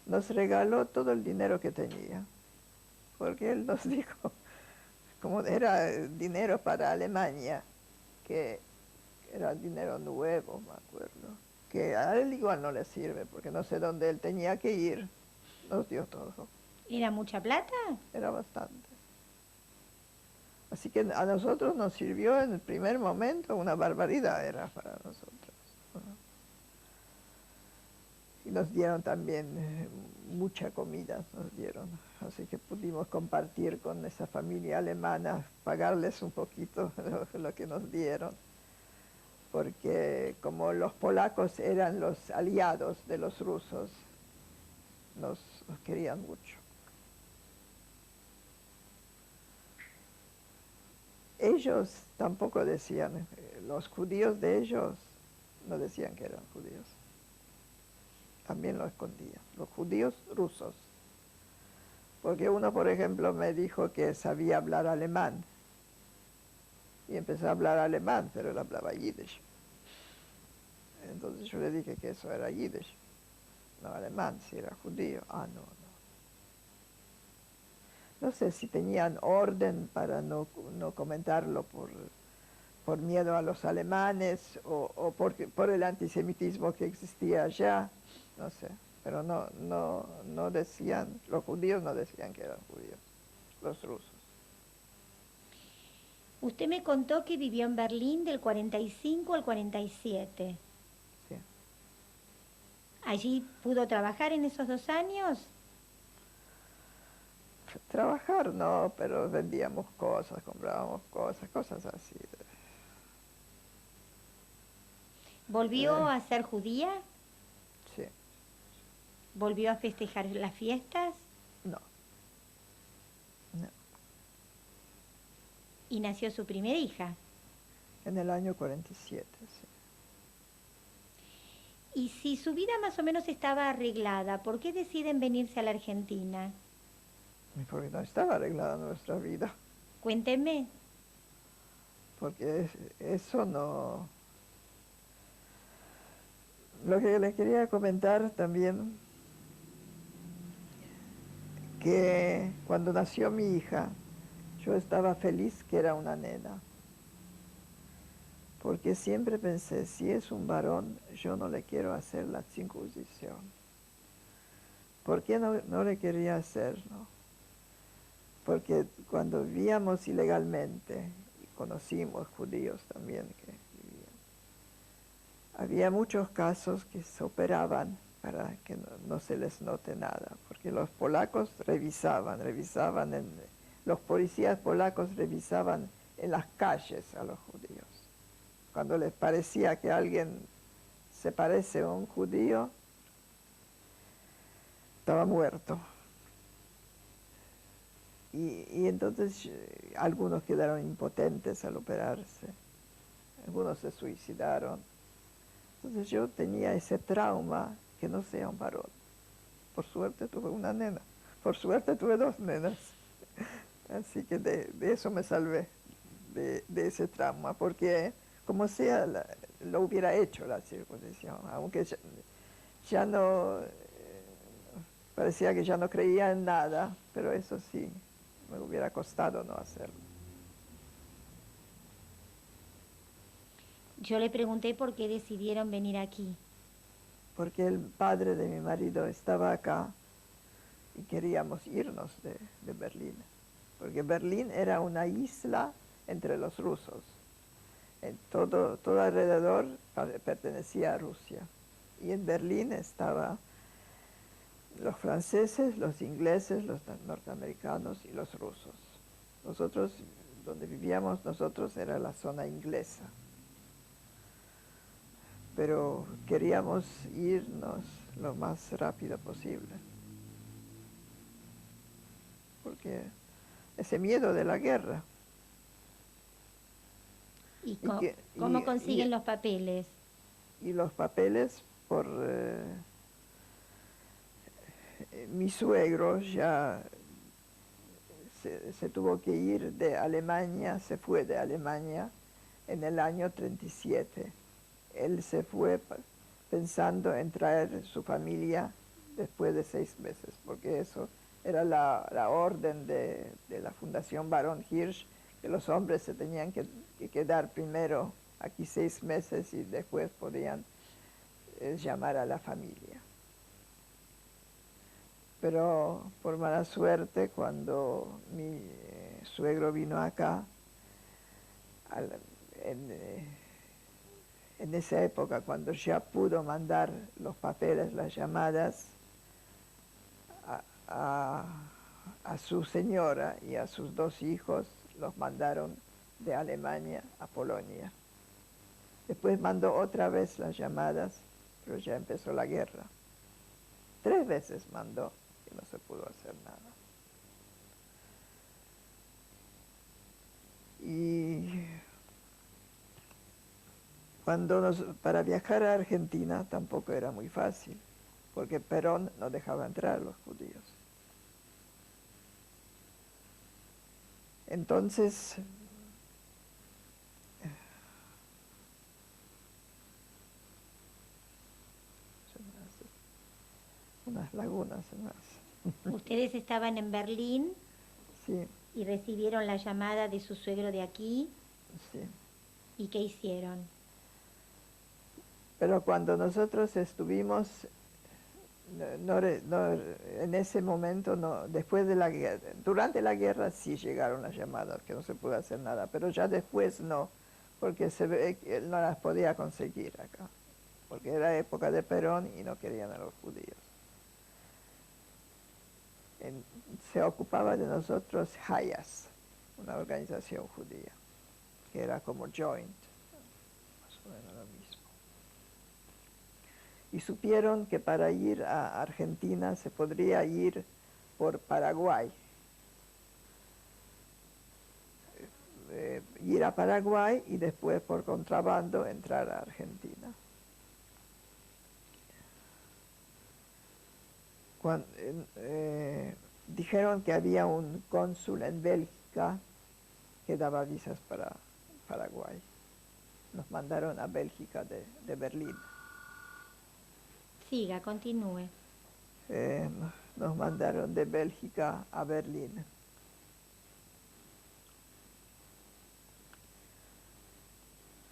nos regaló todo el dinero que tenía, porque él nos dijo, como era dinero para Alemania, que era dinero nuevo, me acuerdo, que a él igual no le sirve, porque no sé dónde él tenía que ir, nos dio todo. ¿Era mucha plata? Era bastante. Así que a nosotros nos sirvió en el primer momento, una barbaridad era para nosotros, ¿no? Y nos dieron también mucha comida, nos dieron. Así que pudimos compartir con esa familia alemana, pagarles un poquito lo que nos dieron. Porque como los polacos eran los aliados de los rusos, nos querían mucho. Ellos tampoco decían, los judíos de ellos no decían que eran judíos. También lo escondían, los judíos rusos. Porque uno, por ejemplo, me dijo que sabía hablar alemán. Y empezó a hablar alemán, pero él hablaba yiddish. Entonces yo le dije que eso era yiddish, no alemán, si era judío. Ah, no. No sé si tenían orden para no comentarlo por miedo a los alemanes o por el antisemitismo que existía allá, no sé. Pero no decían, los judíos no decían que eran judíos, los rusos. Usted me contó que vivió en Berlín del 45 al 47. Sí. ¿Allí pudo trabajar en esos 2 años? Trabajar no, pero vendíamos cosas, comprábamos cosas así. ¿Volvió a ser judía? Sí. ¿Volvió a festejar las fiestas? No. Y nació su primera hija. En el año 47, sí. Y si su vida más o menos estaba arreglada, ¿por qué deciden venirse a la Argentina? Porque no estaba arreglada nuestra vida. Cuénteme. Porque eso no... Lo que les quería comentar también, que cuando nació mi hija, yo estaba feliz que era una nena. Porque siempre pensé, si es un varón, yo no le quiero hacer la circuncisión. ¿Por qué no le quería hacer, no? Porque cuando vivíamos ilegalmente, y conocimos judíos también que vivían, había muchos casos que se operaban para que no se les note nada, porque los polacos revisaban, los policías polacos revisaban en las calles a los judíos. Cuando les parecía que alguien se parece a un judío, estaba muerto. Y entonces algunos quedaron impotentes al operarse, algunos se suicidaron. Entonces yo tenía ese trauma que no sea un varón. Por suerte tuve una nena, por suerte tuve 2 nenas. Así que de eso me salvé, de ese trauma, porque como sea lo hubiera hecho la circuncisión, aunque ya no, parecía que ya no creía en nada, pero eso sí, me hubiera costado no hacerlo. Yo le pregunté por qué decidieron venir aquí. Porque el padre de mi marido estaba acá y queríamos irnos de Berlín. Porque Berlín era una isla entre los rusos. Todo alrededor pertenecía a Rusia. Y en Berlín estaban los franceses, los ingleses, los norteamericanos y los rusos. Nosotros, donde vivíamos nosotros, era la zona inglesa. Pero queríamos irnos lo más rápido posible. Porque ese miedo de la guerra. ¿Y Y que- cómo y- consiguen y- los papeles? Y los papeles por mi suegro ya se tuvo que ir de Alemania, se fue de Alemania en el año 37. Él se fue pensando en traer su familia después de 6 meses, porque eso era la orden de la Fundación Barón Hirsch, que los hombres se tenían que quedar primero aquí 6 meses y después podían llamar a la familia. Pero por mala suerte, cuando mi suegro vino acá, al- en, eh, en esa época, cuando ya pudo mandar los papeles, las llamadas a, a su señora y a sus 2 hijos, los mandaron de Alemania a Polonia. Después mandó otra vez las llamadas, pero ya empezó la guerra. 3 veces mandó y no se pudo hacer nada. Y para viajar a Argentina tampoco era muy fácil, porque Perón no dejaba entrar a los judíos. Entonces, se me hace unas lagunas se me hace. Ustedes estaban en Berlín Sí, y recibieron la llamada de su suegro de aquí. sí. ¿Y qué hicieron? Pero cuando nosotros estuvimos, en ese momento, no, después de la guerra, durante la guerra sí llegaron las llamadas, que no se pudo hacer nada, pero ya después no, porque se ve que él no las podía conseguir acá, porque era época de Perón y no querían a los judíos. Se ocupaba de nosotros Hayas, una organización judía, que era como Joint, más o menos lo mismo. Y supieron que para ir a Argentina se podría ir por Paraguay. Ir a Paraguay y después por contrabando entrar a Argentina. Dijeron que había un cónsul en Bélgica que daba visas para Paraguay. Nos mandaron a Bélgica de Berlín. Siga, continúe. Nos mandaron de Bélgica a Berlín.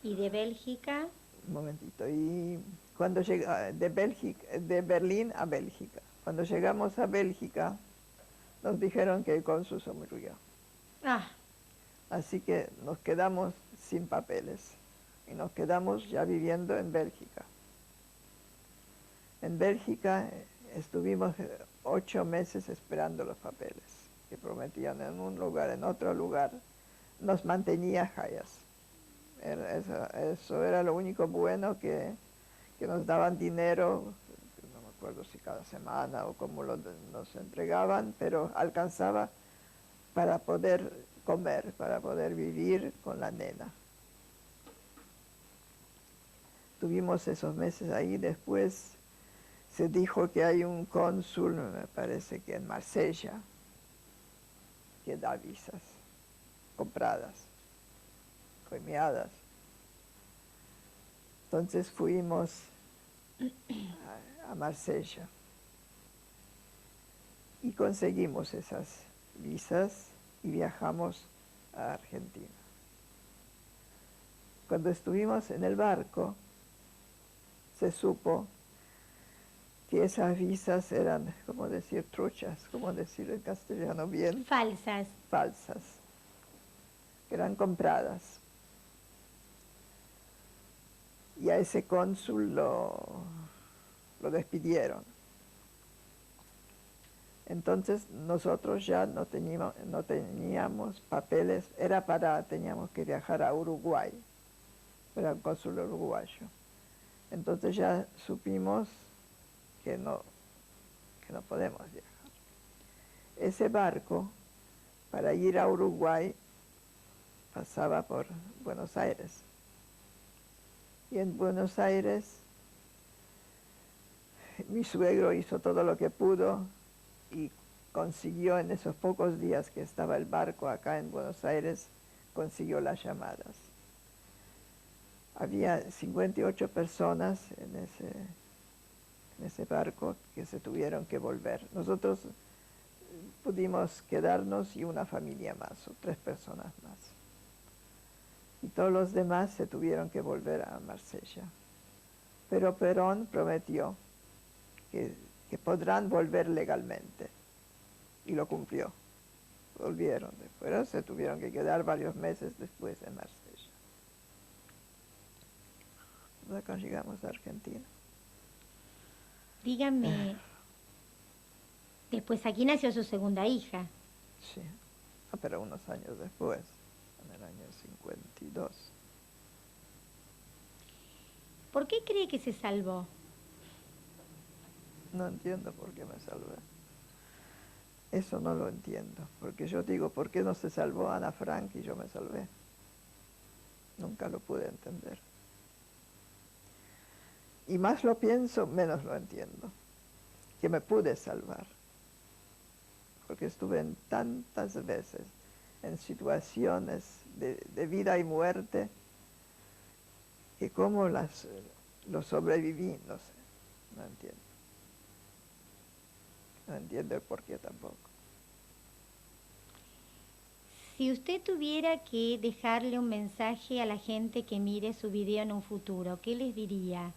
¿Y de Bélgica? Un momentito. Y cuando de Berlín a Bélgica. Cuando llegamos a Bélgica, nos dijeron que el cónsul se murió. Ah, Así que nos quedamos sin papeles. Y nos quedamos ya viviendo en Bélgica. En Bélgica estuvimos 8 meses esperando los papeles, que prometían en un lugar, en otro lugar. Nos mantenía Hayas. Eso era lo único bueno, que nos daban dinero, no me acuerdo si cada semana o cómo nos entregaban, pero alcanzaba para poder comer, para poder vivir con la nena. Tuvimos esos meses ahí. Después se dijo que hay un cónsul, me parece que en Marsella, que da visas compradas, premiadas. Entonces fuimos a Marsella y conseguimos esas visas y viajamos a Argentina. Cuando estuvimos en el barco, se supo que esas visas eran, como decir, truchas, como decir en castellano bien, falsas. falsas, que eran compradas. Y a ese cónsul lo despidieron. Entonces nosotros ya no teníamos papeles, teníamos que viajar a Uruguay, era el cónsul uruguayo. Entonces ya supimos que no podemos viajar. Ese barco para ir a Uruguay pasaba por Buenos Aires. Y en Buenos Aires mi suegro hizo todo lo que pudo y consiguió en esos pocos días que estaba el barco acá en Buenos Aires, consiguió las llamadas. Había 58 personas en ese barco que se tuvieron que volver. Nosotros pudimos quedarnos y una familia más, o 3 personas más. Y todos los demás se tuvieron que volver a Marsella. Pero Perón prometió que podrán volver legalmente. Y lo cumplió. Volvieron. Pero se tuvieron que quedar varios meses después en Marsella. Acá llegamos a Argentina. Díganme, después aquí nació su segunda hija. Sí, pero unos años después, en el año 52. ¿Por qué cree que se salvó? No entiendo por qué me salvé. Eso no lo entiendo, porque yo digo, ¿por qué no se salvó Ana Frank y yo me salvé? Nunca lo pude entender. Y más lo pienso, menos lo entiendo, que me pude salvar. Porque estuve en tantas veces en situaciones de vida y muerte, que cómo lo sobreviví, no sé, no entiendo. No entiendo el por qué tampoco. Si usted tuviera que dejarle un mensaje a la gente que mire su video en un futuro, ¿qué les diría?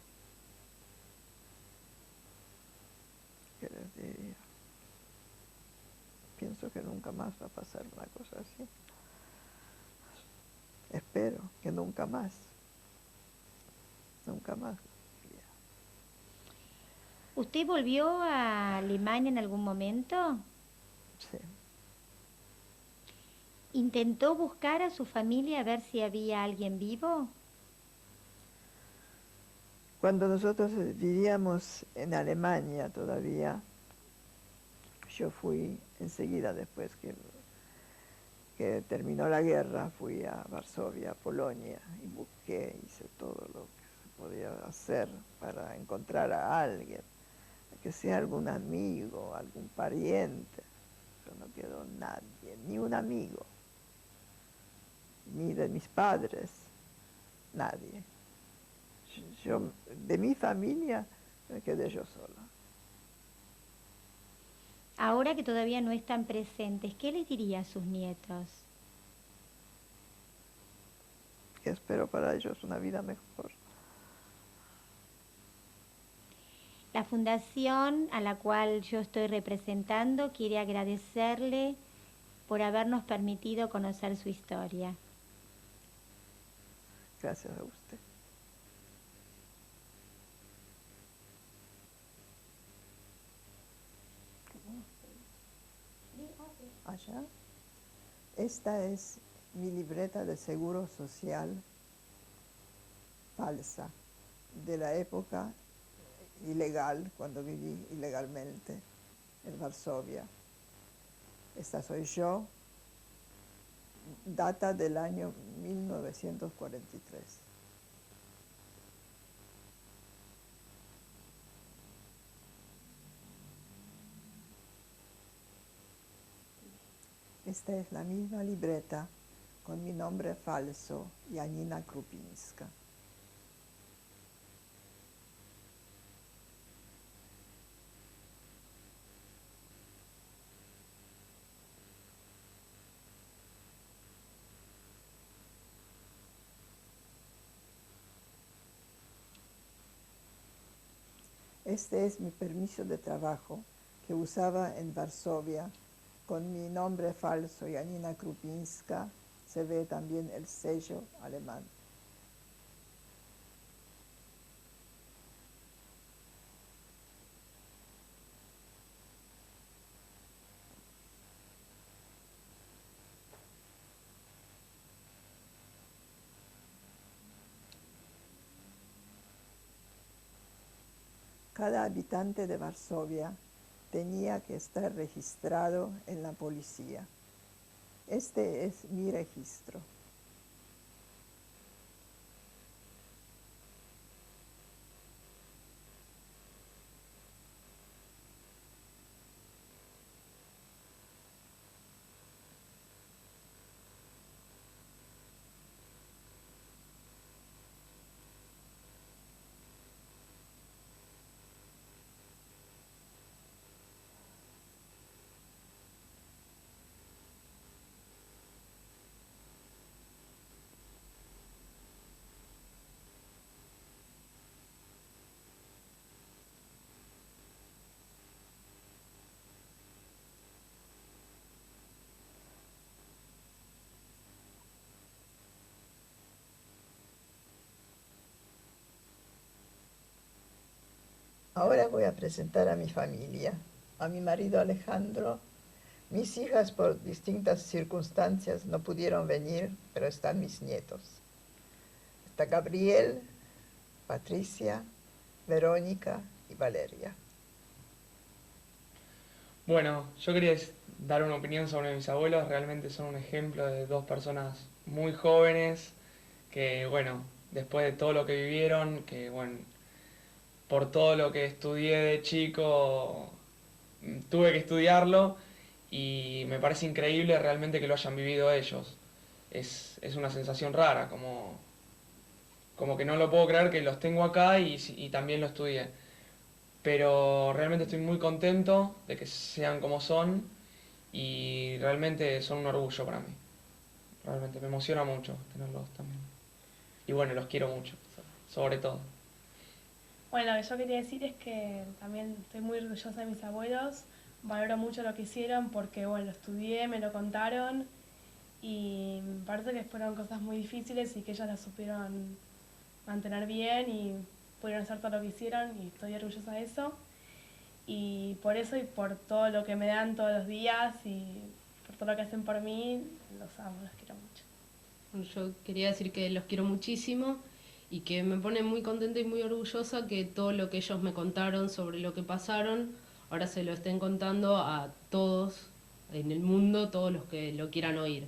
¿Qué les diría? Pienso que nunca más va a pasar una cosa así. Espero que nunca más. Nunca más. ¿Usted volvió a Alemania en algún momento? Sí. ¿Intentó buscar a su familia a ver si había alguien vivo? Cuando nosotros vivíamos en Alemania todavía, yo fui enseguida después que terminó la guerra, fui a Varsovia, a Polonia, y busqué, hice todo lo que se podía hacer para encontrar a alguien, que sea algún amigo, algún pariente. Pero no quedó nadie, ni un amigo, ni de mis padres, nadie. Yo, de mi familia, me quedé yo sola. Ahora que todavía no están presentes, ¿qué les diría a sus nietos? Que espero para ellos una vida mejor. La fundación a la cual yo estoy representando quiere agradecerle por habernos permitido conocer su historia. Gracias a usted. Allá. Esta es mi libreta de seguro social falsa, de la época ilegal, cuando viví ilegalmente en Varsovia. Esta soy yo, data del año 1943. Esta es la misma libreta con mi nombre falso, Janina Krupinska. Este es mi permiso de trabajo que usaba en Varsovia con mi nombre falso, Janina Krupinska. Se ve también el sello alemán. Cada habitante de Varsovia tenía que estar registrado en la policía. Este es mi registro. Ahora voy a presentar a mi familia, a mi marido Alejandro. Mis hijas por distintas circunstancias no pudieron venir, pero están mis nietos. Está Gabriel, Patricia, Verónica y Valeria. Bueno, yo quería dar una opinión sobre mis abuelos. Realmente son un ejemplo de dos personas muy jóvenes que, bueno, después de todo lo que vivieron, que, bueno, por todo lo que estudié de chico, tuve que estudiarlo y me parece increíble realmente que lo hayan vivido ellos. Es una sensación rara, como que no lo puedo creer que los tengo acá y también lo estudié. Pero realmente estoy muy contento de que sean como son y realmente son un orgullo para mí. Realmente me emociona mucho tenerlos también. Y bueno, los quiero mucho, sobre todo. Bueno, lo que yo quería decir es que también estoy muy orgullosa de mis abuelos, valoro mucho lo que hicieron porque, bueno, lo estudié, me lo contaron y me parece que fueron cosas muy difíciles y que ellos las supieron mantener bien y pudieron hacer todo lo que hicieron y estoy orgullosa de eso. Y por eso y por todo lo que me dan todos los días y por todo lo que hacen por mí, los amo, los quiero mucho. Bueno, yo quería decir que los quiero muchísimo y que me pone muy contenta y muy orgullosa que todo lo que ellos me contaron sobre lo que pasaron, ahora se lo estén contando a todos en el mundo, todos los que lo quieran oír.